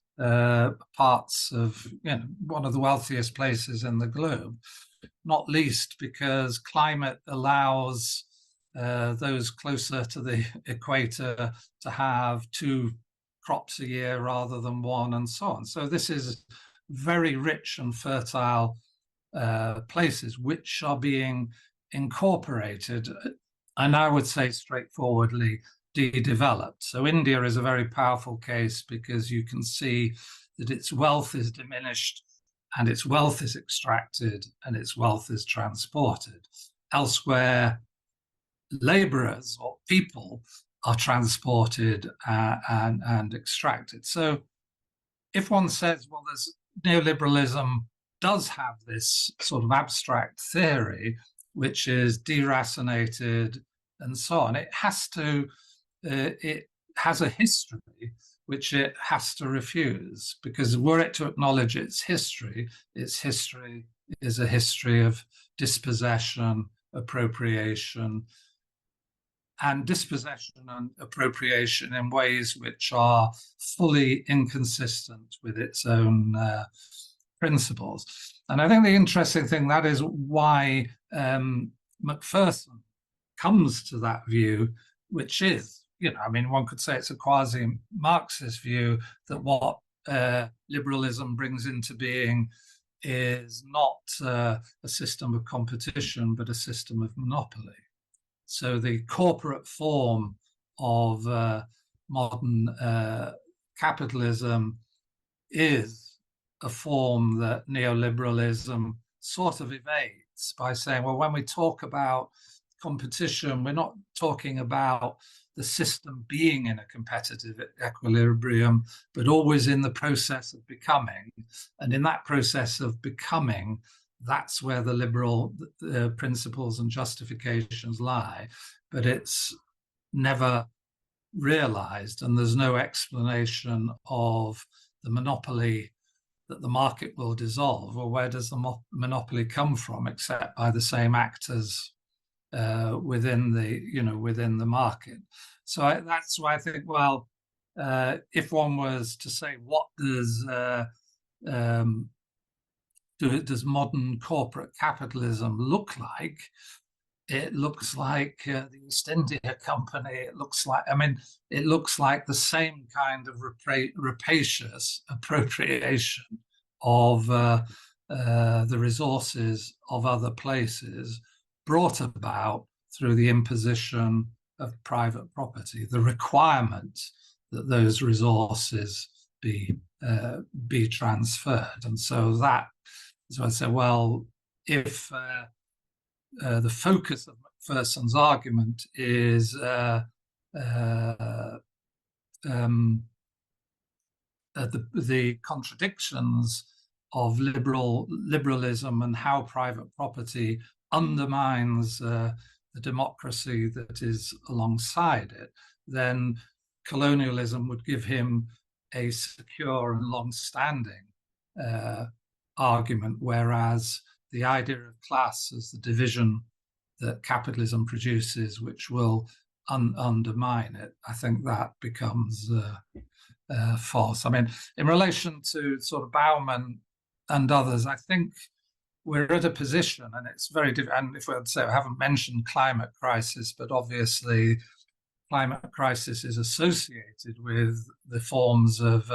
parts of, one of the wealthiest places in the globe, not least because climate allows those closer to the equator to have 2 crops a year rather than 1, and so on. So this is very rich and fertile places which are being incorporated, and I would say straightforwardly de-developed. So India is a very powerful case because you can see that its wealth is diminished and its wealth is extracted and its wealth is transported. Elsewhere, laborers or people are transported and extracted. So if one says, well, there's neoliberalism does have this sort of abstract theory, which is deracinated and so on, it has a history which it has to refuse, because were it to acknowledge its history is a history of dispossession, appropriation, and dispossession and appropriation in ways which are fully inconsistent with its own principles. And I think the interesting thing, that is why Macpherson comes to that view, which is, one could say it's a quasi-Marxist view, that what liberalism brings into being is not a system of competition, but a system of monopoly. So the corporate form of modern capitalism is a form that neoliberalism sort of evades by saying, well, when we talk about competition, we're not talking about the system being in a competitive equilibrium, but always in the process of becoming. And in that process of becoming, that's where the liberal principles and justifications lie. But it's never realized, and there's no explanation of the monopoly that the market will dissolve, or where does the monopoly come from, except by the same actors within the market. So that's why I think, well, if one was to say, what does modern corporate capitalism look like? It looks like the East India Company. It looks like the same kind of rapacious appropriation of the resources of other places, brought about through the imposition of private property, the requirement that those resources be transferred. And so that is why I say, well, if the focus of Macpherson's argument is the contradictions of liberalism and how private property undermines the democracy that is alongside it, then colonialism would give him a secure and long-standing argument, whereas the idea of class as the division that capitalism produces, which will undermine it, I think that becomes false. I mean, in relation to sort of Bauman and others, I think we're at a position, and it's very different. And if we would say, I haven't mentioned climate crisis, but obviously climate crisis is associated with the forms of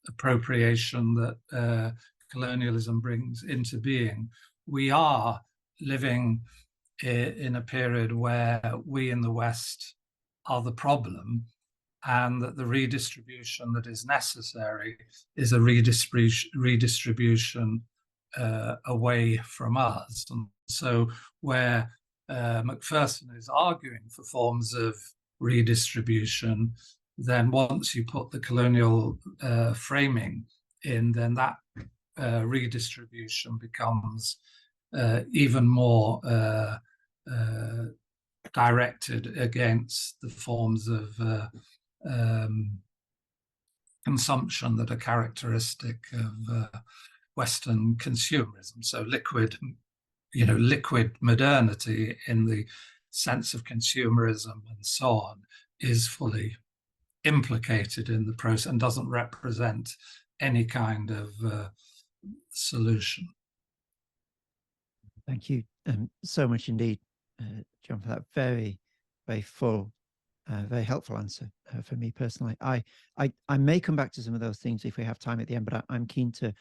appropriation that colonialism brings into being. We are living in a period where we in the West are the problem, and that the redistribution that is necessary is a redistribution away from us. And so where Macpherson is arguing for forms of redistribution, then once you put the colonial framing in, then that redistribution becomes even more directed against the forms of consumption that are characteristic of Western consumerism. So liquid modernity in the sense of consumerism and so on is fully implicated in the process and doesn't represent any kind of solution. Thank you so much indeed, John, for that very, very full, very helpful answer for me personally. I may come back to some of those things if we have time at the end, but I'm keen to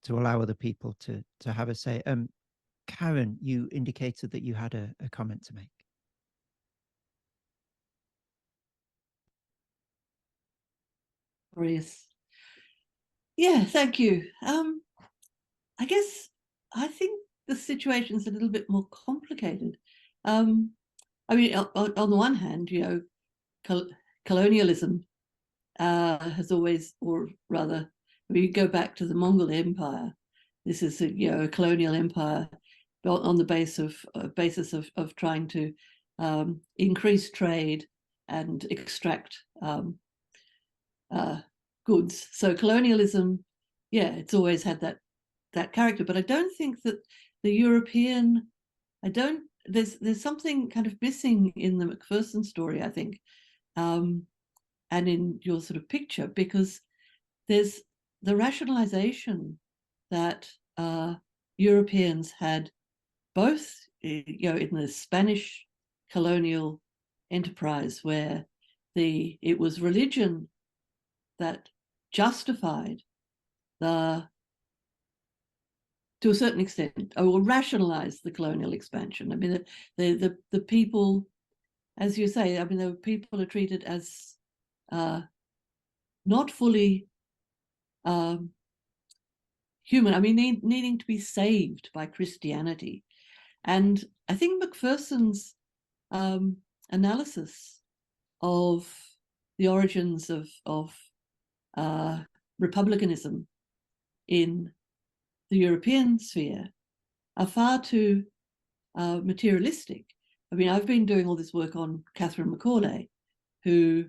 allow other people to have a say. Karen, you indicated that you had a comment to make. Yeah, thank you. I think the situation's a little bit more complicated. I mean, on the one hand, colonialism has always, or rather, we go back to the Mongol Empire. This is a colonial empire built on the basis of trying to increase trade and extract goods. So colonialism, yeah, it's always had that character. But I don't think that the European, there's something kind of missing in the Macpherson story, I think, and in your sort of picture, because there's the rationalization that Europeans had both, in the Spanish colonial enterprise, where it was religion that justified to a certain extent, or rationalized the colonial expansion. I mean, the people, as you say, I mean, the people are treated as not fully human. I mean, needing to be saved by Christianity. And I think Macpherson's analysis of the origins of republicanism in the European sphere are far too materialistic. I mean, I've been doing all this work on Catherine Macaulay, who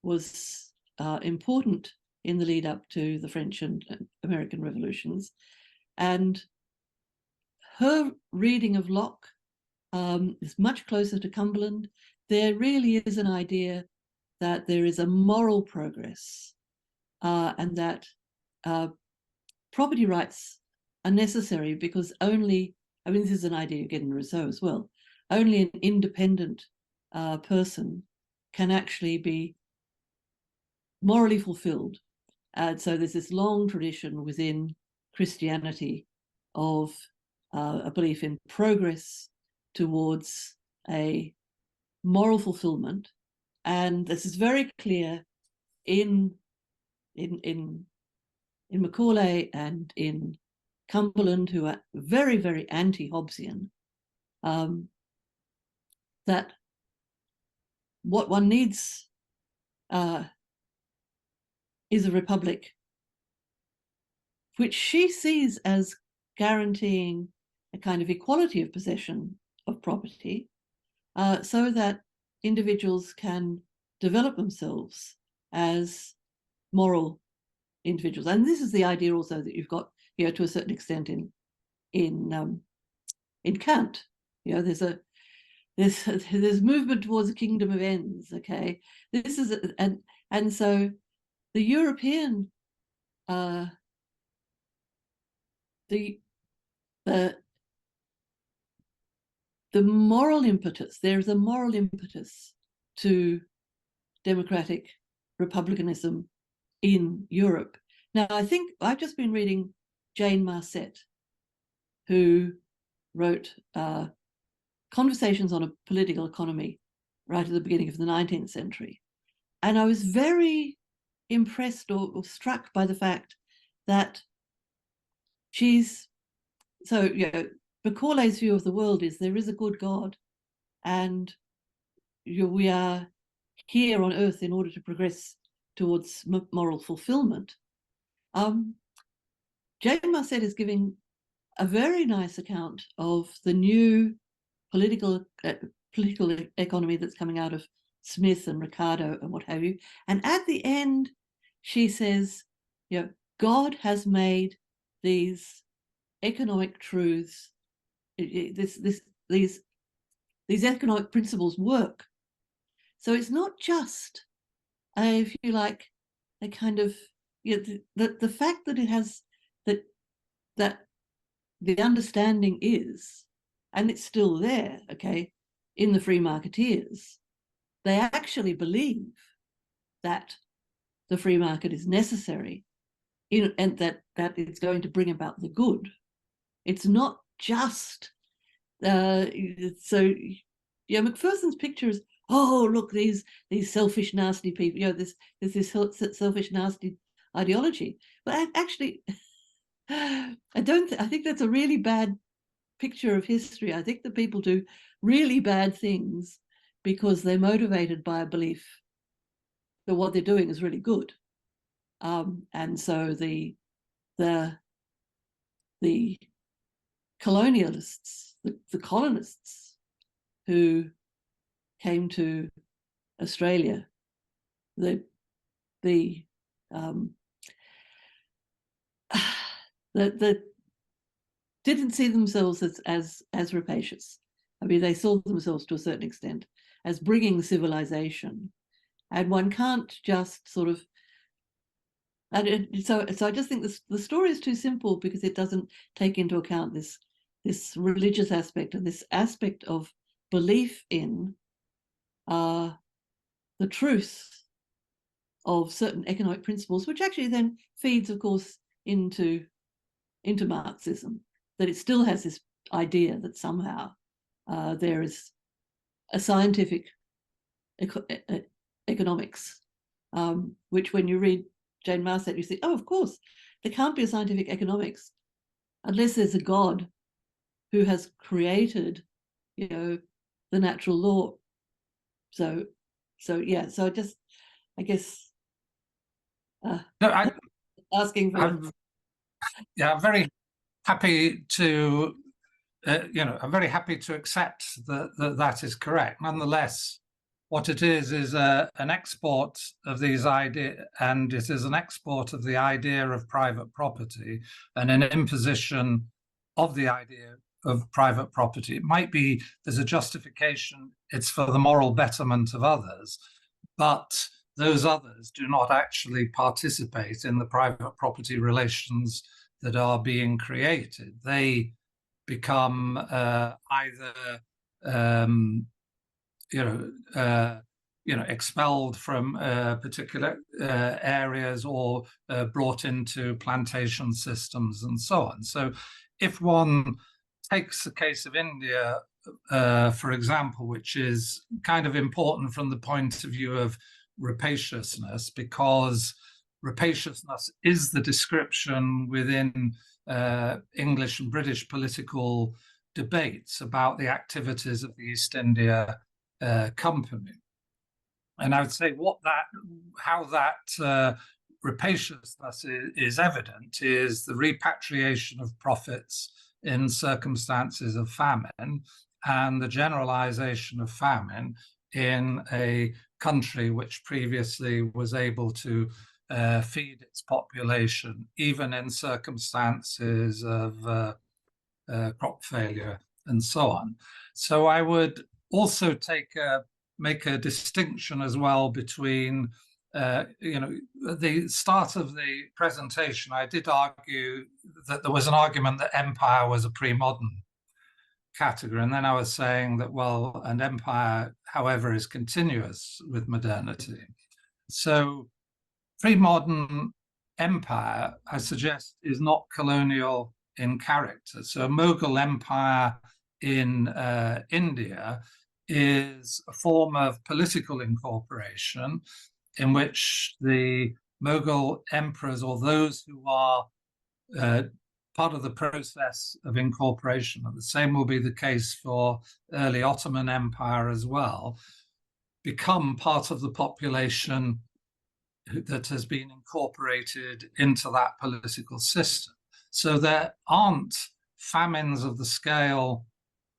was important in the lead up to the French and American revolutions. And her reading of Locke is much closer to Cumberland. There really is an idea that there is a moral progress and that property rights are necessary because only, I mean, this is an idea you get in Rousseau as well, only an independent person can actually be morally fulfilled. And so there's this long tradition within Christianity of a belief in progress towards a moral fulfillment. And this is very clear in Macaulay and in Cumberland, who are very, very anti-Hobbesian, that what one needs is a republic, which she sees as guaranteeing a kind of equality of possession of property, so that individuals can develop themselves as moral individuals. And this is the idea also that you've got, you know, to a certain extent in Kant. You know, there's movement towards a kingdom of ends. Okay, this is and so the European the moral impetus, there's a moral impetus to democratic republicanism in Europe. Now, I think I've just been reading Jane Marcet, who wrote Conversations on a Political Economy right at the beginning of the 19th century. And I was very impressed or struck by the fact that she's, so, you know, Macaulay's view of the world is there is a good God and we are here on earth in order to progress towards moral fulfillment. Jane Marcet is giving a very nice account of the new political economy that's coming out of Smith and Ricardo and what have you. And at the end, she says, you know, God has made these economic truths, these economic principles work. So it's not just, if you like, a kind of, you know, the fact that it has that the understanding is, and it's still there, okay, in the free marketeers, they actually believe that the free market is necessary and that it's going to bring about the good. It's not just, so, yeah, Macpherson's picture is, oh, look, these selfish, nasty people, you know, there's this selfish, nasty ideology. But actually, I think that's a really bad picture of history. I think that people do really bad things because they're motivated by a belief that what they're doing is really good. And so the colonialists, the colonists who came to Australia, that didn't see themselves as rapacious. I mean, they saw themselves to a certain extent as bringing civilization, and one can't just sort of. And so I just think the story is too simple because it doesn't take into account this religious aspect and this aspect of belief in the truth of certain economic principles, which actually then feeds, of course, into Marxism, that it still has this idea that somehow there is a scientific economics, which when you read Jane Marcet, you think, oh, of course, there can't be a scientific economics unless there's a God who has created, you know, the natural law. So yeah. So I guess No, asking for. I'm very happy to, I'm very happy to accept that is correct. Nonetheless, what it is an export of these ideas, and it is an export of the idea of private property and an imposition of the idea of private property. It might be there's a justification, it's for the moral betterment of others, but those others do not actually participate in the private property relations that are being created. They become either expelled from particular areas or brought into plantation systems and so on. So if one takes the case of India, for example, which is kind of important from the point of view of rapaciousness, because rapaciousness is the description within English and British political debates about the activities of the East India Company. And I would say how that rapaciousness is evident is the repatriation of profits in circumstances of famine and the generalization of famine in a country which previously was able to feed its population, even in circumstances of crop failure and so on. So I would also make a distinction as well between, the start of the presentation, I did argue that there was an argument that empire was a pre-modern category. And then I was saying that, well, an empire, however, is continuous with modernity. So pre-modern empire, I suggest, is not colonial in character. So a Mughal empire in India is a form of political incorporation in which the Mughal emperors, or those who are part of the process of incorporation, and the same will be the case for early Ottoman Empire as well, become part of the population that has been incorporated into that political system. So there aren't famines of the scale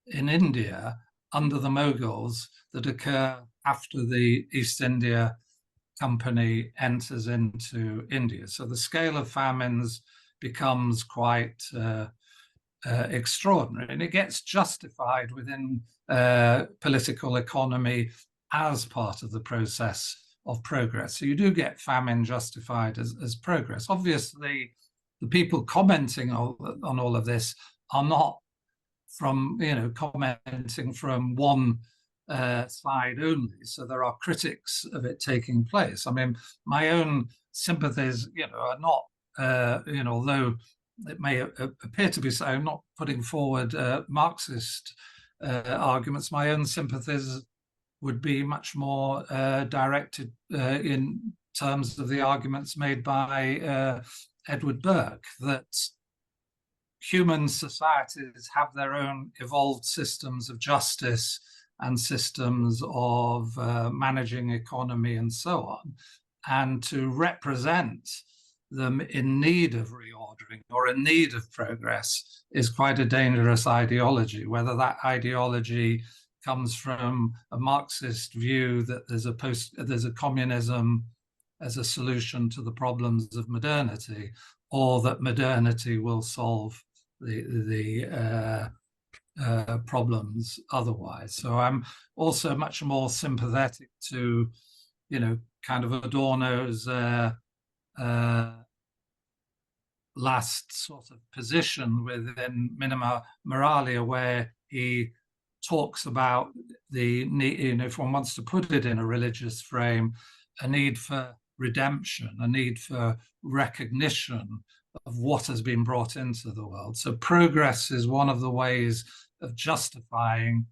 in India under the Mughals that occur after the East India Company enters into India. So the scale of famines becomes quite extraordinary, and it gets justified within political economy as part of the process of progress. So you do get famine justified as progress. Obviously, the people commenting on all of this are not commenting from one side only. So there are critics of it taking place. I mean, my own sympathies, are not, although it may appear to be so, I'm not putting forward Marxist arguments. My own sympathies would be much more directed in terms of the arguments made by Edward Burke, that human societies have their own evolved systems of justice and systems of managing economy and so on. And to represent them in need of reordering or in need of progress is quite a dangerous ideology, whether that ideology comes from a Marxist view that there's a communism as a solution to the problems of modernity, or that modernity will solve the problems otherwise. So I'm also much more sympathetic to, kind of Adorno's last sort of position within Minima Moralia, where he talks about the need, if one wants to put it in a religious frame, a need for redemption, a need for recognition of what has been brought into the world. So progress is one of the ways of justifying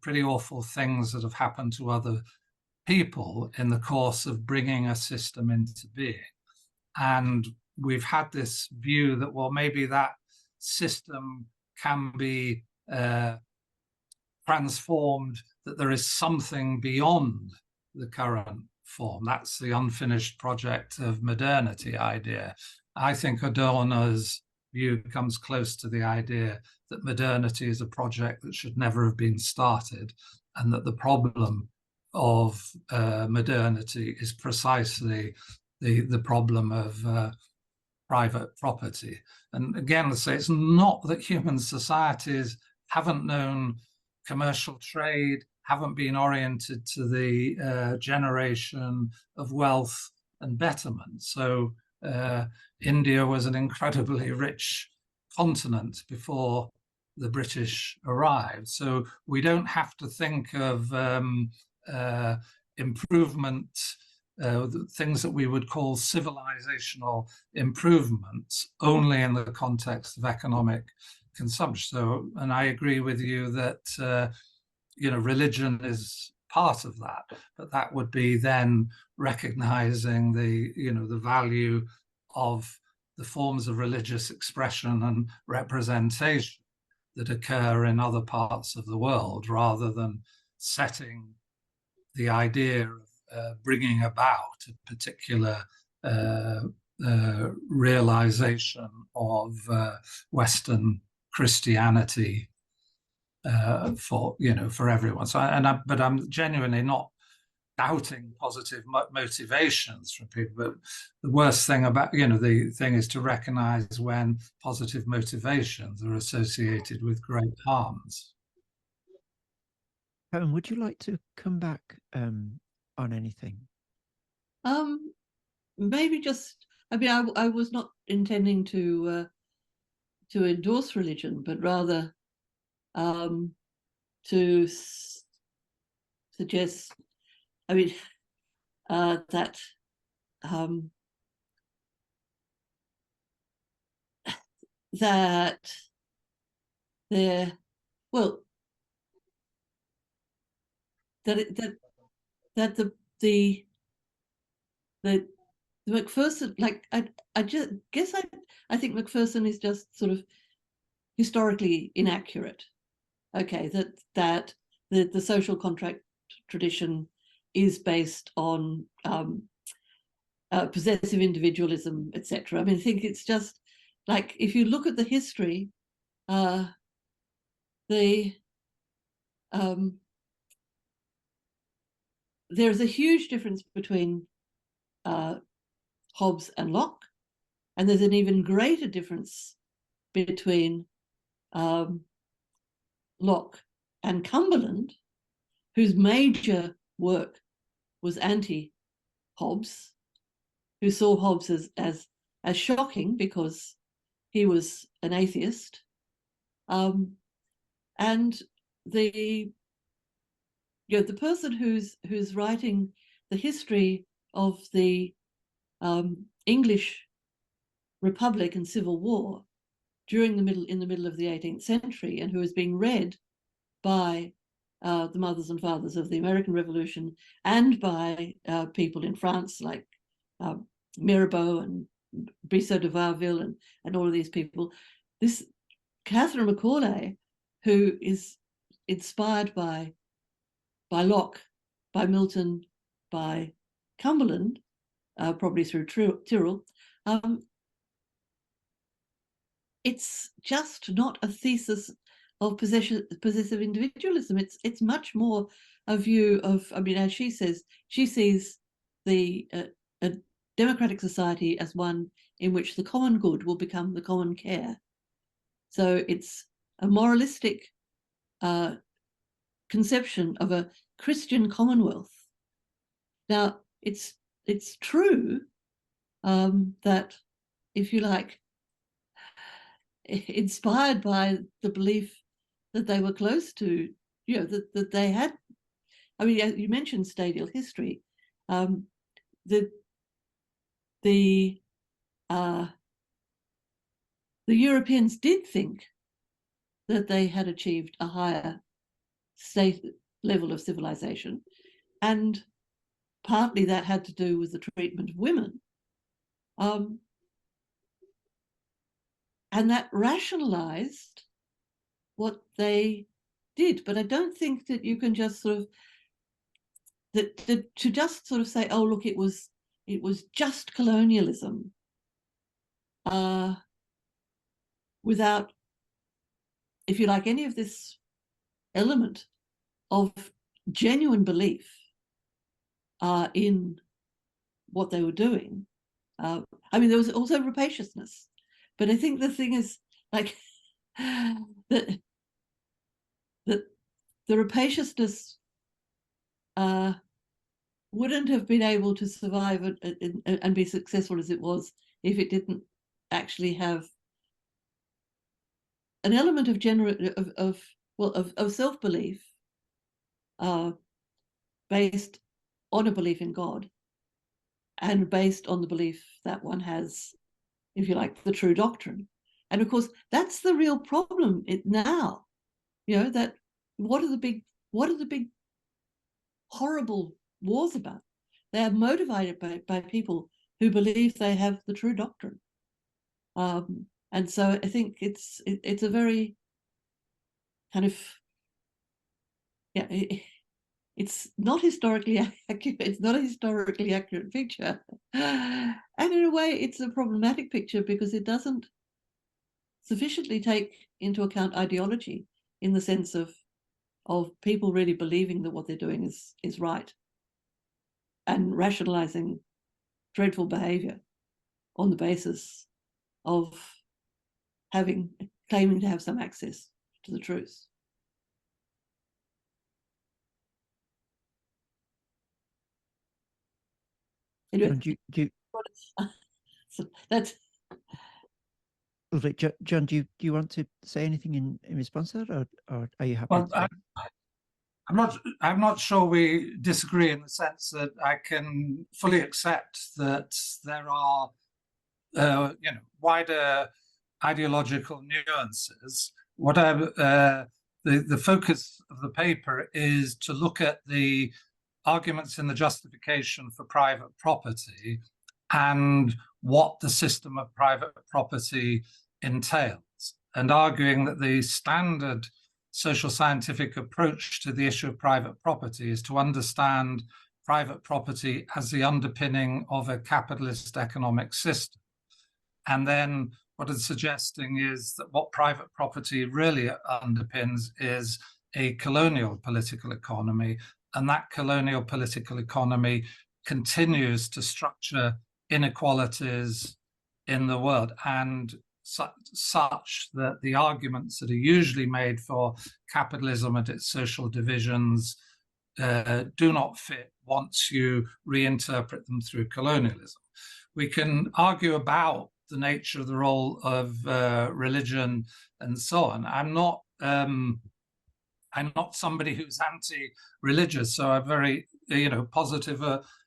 pretty awful things that have happened to other people in the course of bringing a system into being. And we've had this view that, well, maybe that system can be transformed, that there is something beyond the current form. That's the unfinished project of modernity idea. I think Adorno's view comes close to the idea that modernity is a project that should never have been started, and that the problem of modernity is precisely the problem of private property. And again, let's say it's not that human societies haven't known commercial trade, haven't been oriented to the generation of wealth and betterment. So India was an incredibly rich continent before the British arrived. So we don't have to think of improvement, things that we would call civilizational improvements, only in the context of economic consumption. So, and I agree with you that religion is part of that, but that would be then recognizing the value of the forms of religious expression and representation that occur in other parts of the world, rather than setting the idea of bringing about a particular realization of Western Christianity for everyone. So, but I'm genuinely not doubting positive motivations from people. But the worst thing about the thing is to recognize when positive motivations are associated with great harms. Helen, would you like to come back on anything? Maybe just. I mean, I was not intending to endorse religion, but rather to suggest. I mean, that that there, well, that the Macpherson, like I just guess I think Macpherson is just sort of historically inaccurate. Okay, that the social contract tradition is based on possessive individualism, etc. I mean, I think it's just like, if you look at the history, there's a huge difference between Hobbes and Locke, and there's an even greater difference between Locke and Cumberland, whose major work was anti-Hobbes, who saw Hobbes as shocking because he was an atheist, and the person who's writing the history of the English Republic and Civil War in the middle of the 18th century, and who is being read by the mothers and fathers of the American Revolution, and by people in France like Mirabeau and Brissot de Varville and all of these people. This Catherine Macaulay, who is inspired by Locke, by Milton, by Cumberland, probably through Tyrrell, it's just not a thesis of possessive individualism. It's much more a view of, I mean, as she says, she sees a democratic society as one in which the common good will become the common care. So it's a moralistic conception of a Christian commonwealth. Now, it's true that, if you like, inspired by the belief that they were close to, that they had, I mean, you mentioned stadial history, the Europeans did think that they had achieved a higher state level of civilization, and partly that had to do with the treatment of women, and that rationalized what they did. But I don't think that you can just sort of to just sort of say, oh look, it was just colonialism, without, if you like, any of this element of genuine belief in what they were doing. I mean, there was also rapaciousness, but I think the thing is, like, that the rapaciousness wouldn't have been able to survive and be successful as it was if it didn't actually have an element of self-belief based on a belief in God, and based on the belief that one has, if you like, the true doctrine. And of course, that's the real problem now. You know, that what are the big horrible wars about? They are motivated by people who believe they have the true doctrine. And so I think it's a very kind of, yeah, it's not historically accurate. It's not a historically accurate picture. And in a way, it's a problematic picture because it doesn't sufficiently take into account ideology in the sense of people really believing that what they're doing is right, and rationalizing dreadful behavior on the basis of claiming to have some access to the truth. Anyway, so that's lovely. John, do you want to say anything in response to that, or are you happy? Well, I'm not sure we disagree in the sense that I can fully accept that there are wider ideological nuances. What the focus of the paper is to look at the arguments in the justification for private property and what the system of private property entails, and arguing that the standard social scientific approach to the issue of private property is to understand private property as the underpinning of a capitalist economic system. And then what it's suggesting is that what private property really underpins is a colonial political economy, and that colonial political economy continues to structure inequalities in the world, and such that the arguments that are usually made for capitalism and its social divisions do not fit once you reinterpret them through colonialism. We can argue about the nature of the role of religion and so on. I'm not somebody who's anti-religious, so I'm very positive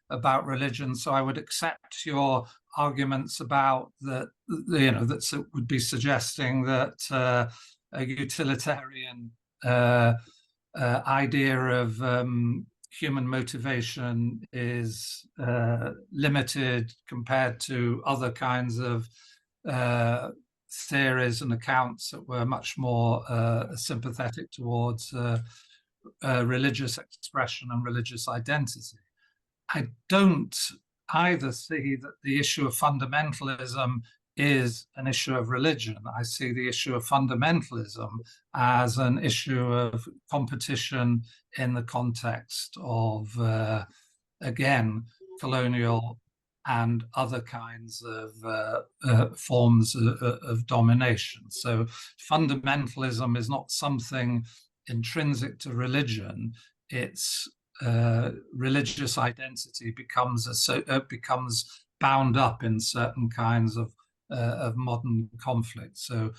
about religion. So I would accept your arguments about that. That would be suggesting that a utilitarian idea of human motivation is limited compared to other kinds of theories and accounts that were much more sympathetic towards religious expression and religious identity. I don't either see that the issue of fundamentalism is an issue of religion. I see the issue of fundamentalism as an issue of competition in the context of, again, colonial and other kinds of forms of domination. So fundamentalism is not something intrinsic to religion. It's religious identity becomes bound up in certain kinds of modern conflict. So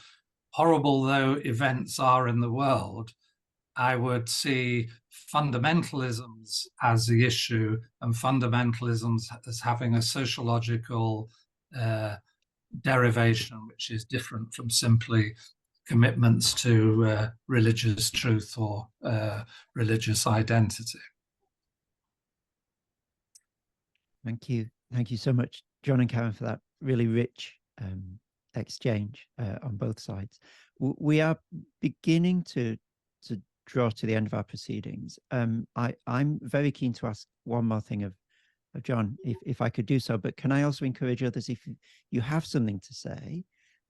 horrible though events are in the world, I would see fundamentalisms as the issue, and fundamentalisms as having a sociological derivation which is different from simply commitments to religious truth or religious identity. Thank you so much, John and Karen, for that really rich exchange on both sides. We are beginning to draw to the end of our proceedings. I'm very keen to ask one more thing of John, if I could do so, but can I also encourage others, if you have something to say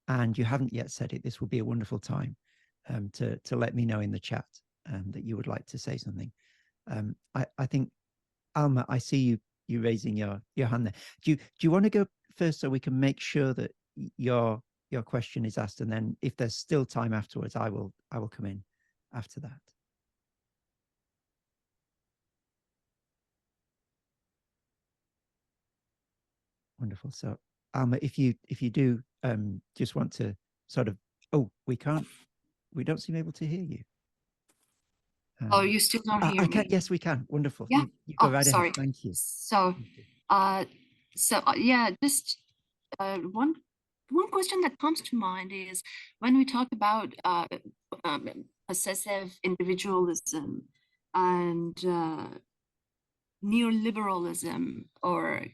and you haven't yet said it, this would be a wonderful time to let me know in the chat that you would like to say something. I think, Alma, I see you raising your hand there. Do you want to go first so we can make sure that your question is asked, and then if there's still time afterwards, I will come in after that. Wonderful. So Alma, if you do just want to sort of, we don't seem able to hear you. Oh, you still don't hear me? Yes, we can. Wonderful. Yeah. You go right sorry. ahead. Thank you. So, yeah, just one question that comes to mind is when we talk about possessive individualism and neoliberalism or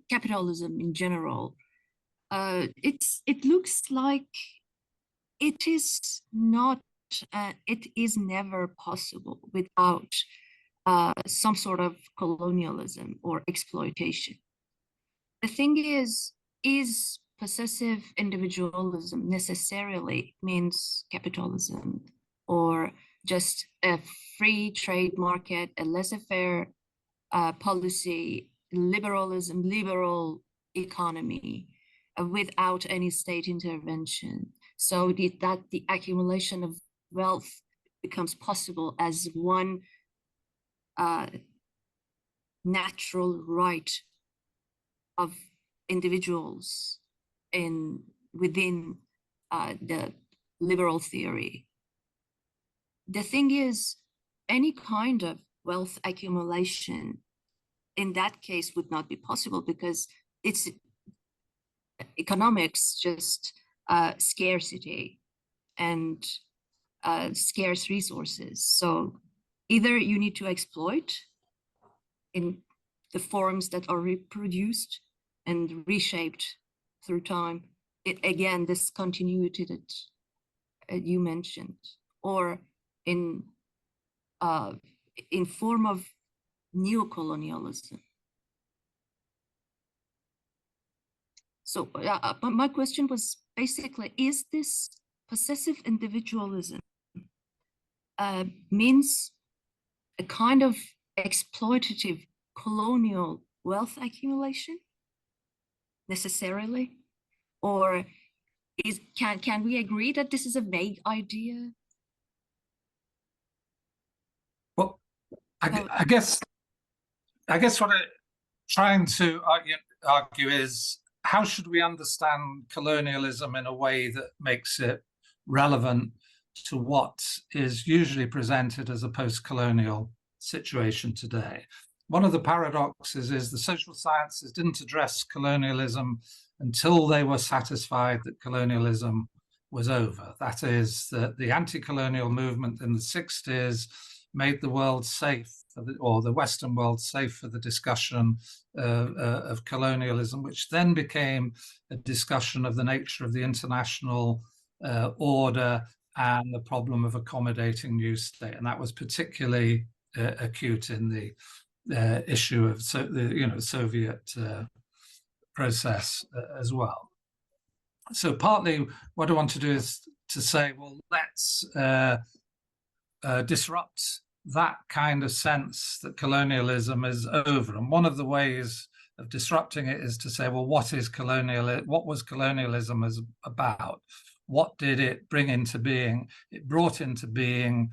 capitalism in general, it looks like it is not. It is never possible without some sort of colonialism or exploitation. The thing is possessive individualism necessarily means capitalism or just a free trade market, a laissez-faire policy, liberalism, liberal economy without any state intervention? So that the accumulation of wealth becomes possible as one natural right of individuals within the liberal theory. The thing is, any kind of wealth accumulation in that case would not be possible because it's economics, just scarcity and scarce resources. So either you need to exploit in the forms that are reproduced and reshaped through time. Again, this continuity that you mentioned, or in form of neocolonialism. So my question was basically, is this possessive individualism means a kind of exploitative colonial wealth accumulation necessarily, or can we agree that this is a vague idea? Well, I guess what I'm trying to argue is, how should we understand colonialism in a way that makes it relevant to what is usually presented as a post-colonial situation today? One of the paradoxes is the social sciences didn't address colonialism until they were satisfied that colonialism was over. That is, that the anti-colonial movement in the 60s made the world safe, or the Western world safe for the discussion of colonialism, which then became a discussion of the nature of the international order and the problem of accommodating new state. And that was particularly acute in the issue of the Soviet process as well. So partly what I want to do is to say, well, let's disrupt that kind of sense that colonialism is over. And one of the ways of disrupting it is to say, well, what was colonialism about? What did it bring into being? It brought into being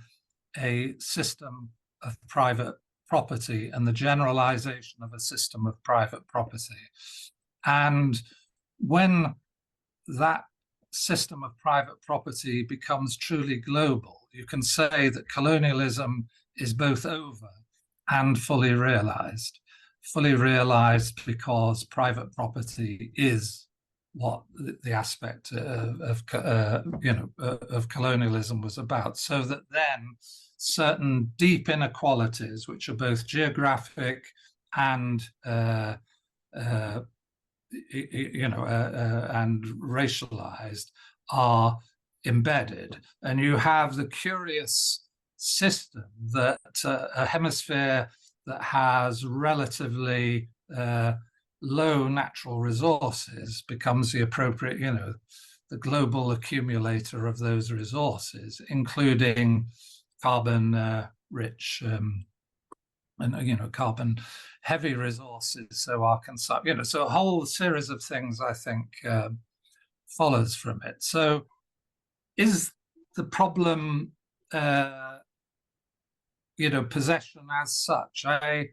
a system of private property and the generalization of a system of private property. And when that system of private property becomes truly global, you can say that colonialism is both over and fully realized. Fully realized because private property is what the aspect of colonialism was about. So that then certain deep inequalities, which are both geographic and and racialized are embedded. And you have the curious system that a hemisphere that has relatively low natural resources becomes the appropriate, the global accumulator of those resources, including carbon rich and carbon heavy resources. So our consumption, so a whole series of things I think follows from it. So is the problem possession as such? I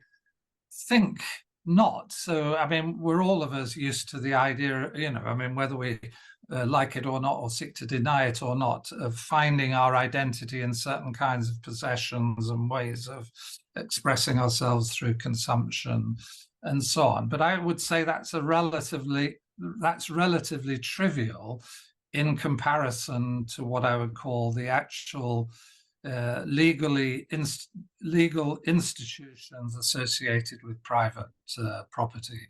think not. So I mean, we're all of us used to the idea, whether we like it or not, or seek to deny it or not, of finding our identity in certain kinds of possessions and ways of expressing ourselves through consumption and so on. But I would say that's relatively trivial in comparison to what I would call the actual legal institutions associated with private property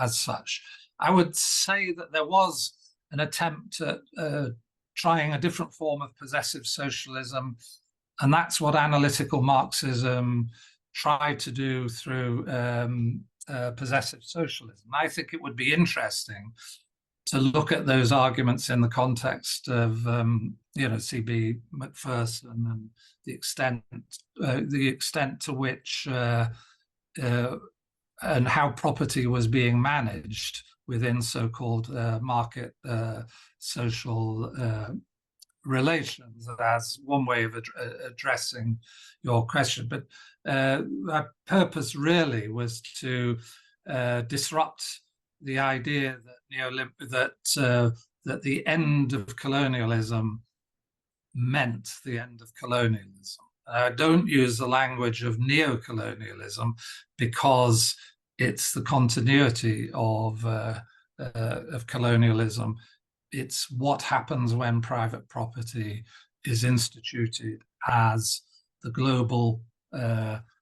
as such. I would say that there was an attempt at trying a different form of possessive socialism, and that's what analytical Marxism tried to do through possessive socialism. I think it would be interesting to look at those arguments in the context of CB Macpherson and the extent to which and how property was being managed within so-called market social relations, as one way of addressing your question. But our purpose really was to disrupt the idea that that the end of colonialism meant the end of colonialism. I don't use the language of neocolonialism because it's the continuity of colonialism. It's what happens when private property is instituted as the global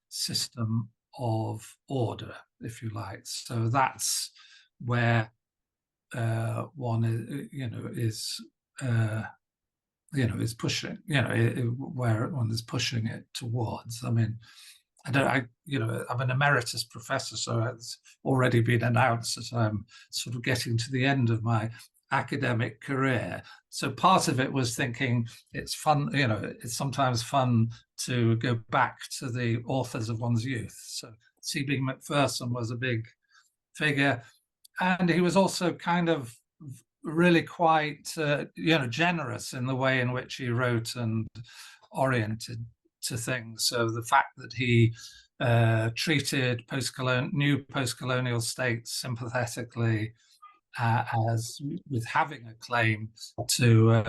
system of order, if you like. So that's where one is pushing, where one is pushing it towards. I mean, I'm an emeritus professor, so it's already been announced that I'm sort of getting to the end of my academic career. So part of it was thinking it's fun, it's sometimes fun to go back to the authors of one's youth. So CB Macpherson was a big figure, and he was also kind of really quite, generous in the way in which he wrote and oriented to things. So the fact that he treated new post-colonial states sympathetically as with having a claim to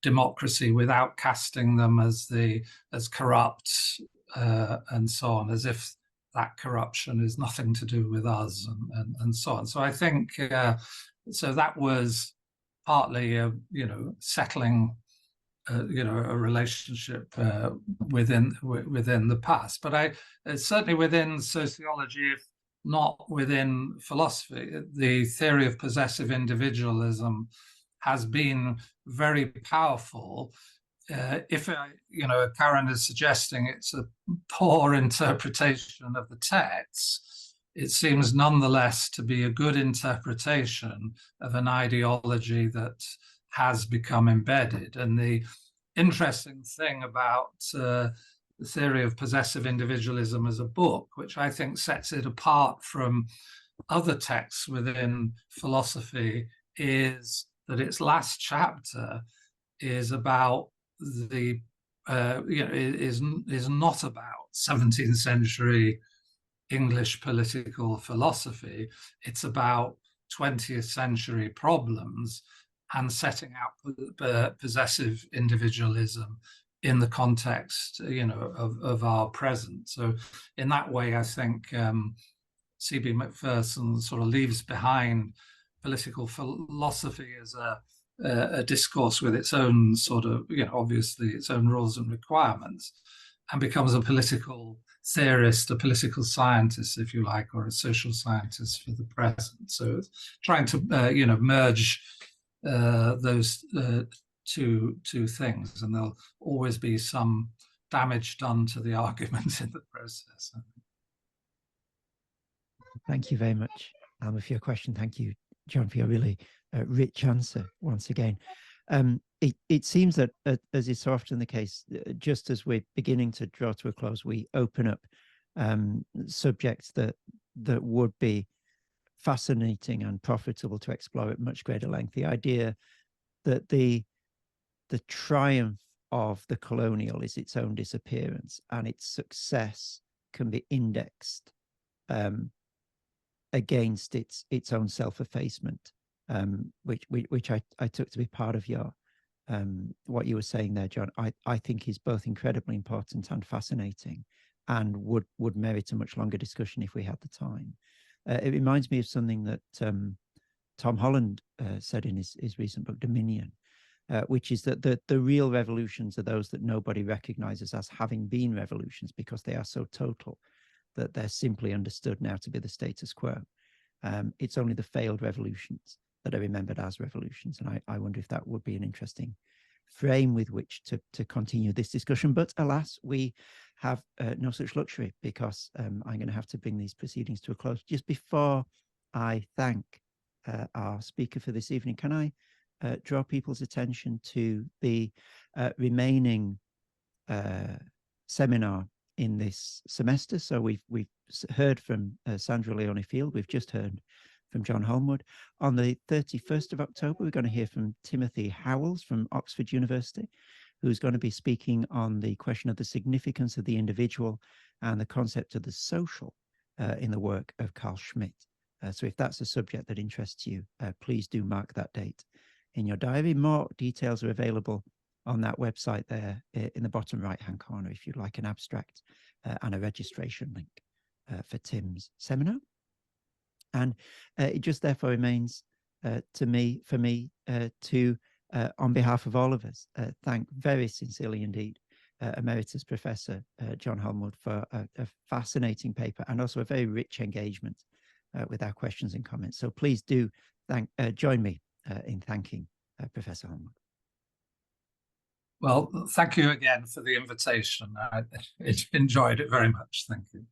democracy without casting them as corrupt and so on, as if that corruption is nothing to do with us and so on. So I think so that was partly settling a relationship within the past, but certainly within sociology, if not within philosophy, the theory of possessive individualism has been very powerful. If Karen is suggesting it's a poor interpretation of the text, it seems nonetheless to be a good interpretation of an ideology that has become embedded. And the interesting thing about the theory of possessive individualism as a book, which I think sets it apart from other texts within philosophy, is that its last chapter is about is not about 17th century English political philosophy. It's about 20th century problems and setting out possessive individualism in the context, of our present. So in that way, I think CB Macpherson sort of leaves behind political philosophy as a discourse with its own sort of, obviously its own rules and requirements, and becomes a political theorist, a political scientist, if you like, or a social scientist for the present. So trying to, merge those two things, and there'll always be some damage done to the argument in the process. Thank you very much, Alma, for your question. Thank you, John, for your really rich answer once again. It seems that, as is so often the case, just as we're beginning to draw to a close, we open up subjects that would be fascinating and profitable to explore at much greater length. The idea that the triumph of the colonial is its own disappearance, and its success can be indexed against its own self-effacement, which I took to be part of your what you were saying there, John. I think is both incredibly important and fascinating, and would merit a much longer discussion if we had the time. It reminds me of something that Tom Holland said in his recent book Dominion, which is that the real revolutions are those that nobody recognizes as having been revolutions, because they are so total that they're simply understood now to be the status quo. It's only the failed revolutions that are remembered as revolutions. And I wonder if that would be an interesting frame with which to continue this discussion. But alas, we have no such luxury, because I'm going to have to bring these proceedings to a close. Just before I thank our speaker for this evening, can I draw people's attention to the remaining seminar in this semester? So we've heard from Sandra Leone Field. We've just heard from John Holmwood. On the 31st of October, we're going to hear from Timothy Howells from Oxford University, who's going to be speaking on the question of the significance of the individual and the concept of the social in the work of Carl Schmitt. So if that's a subject that interests you, please do mark that date in your diary. More details are available on that website there in the bottom right-hand corner, if you'd like an abstract and a registration link for Tim's seminar. And it just therefore remains for me to, on behalf of all of us, thank very sincerely indeed Emeritus Professor John Holmwood for a fascinating paper, and also a very rich engagement with our questions and comments. So please do join me in thanking Professor Holmwood. Well, thank you again for the invitation. I enjoyed it very much. Thank you.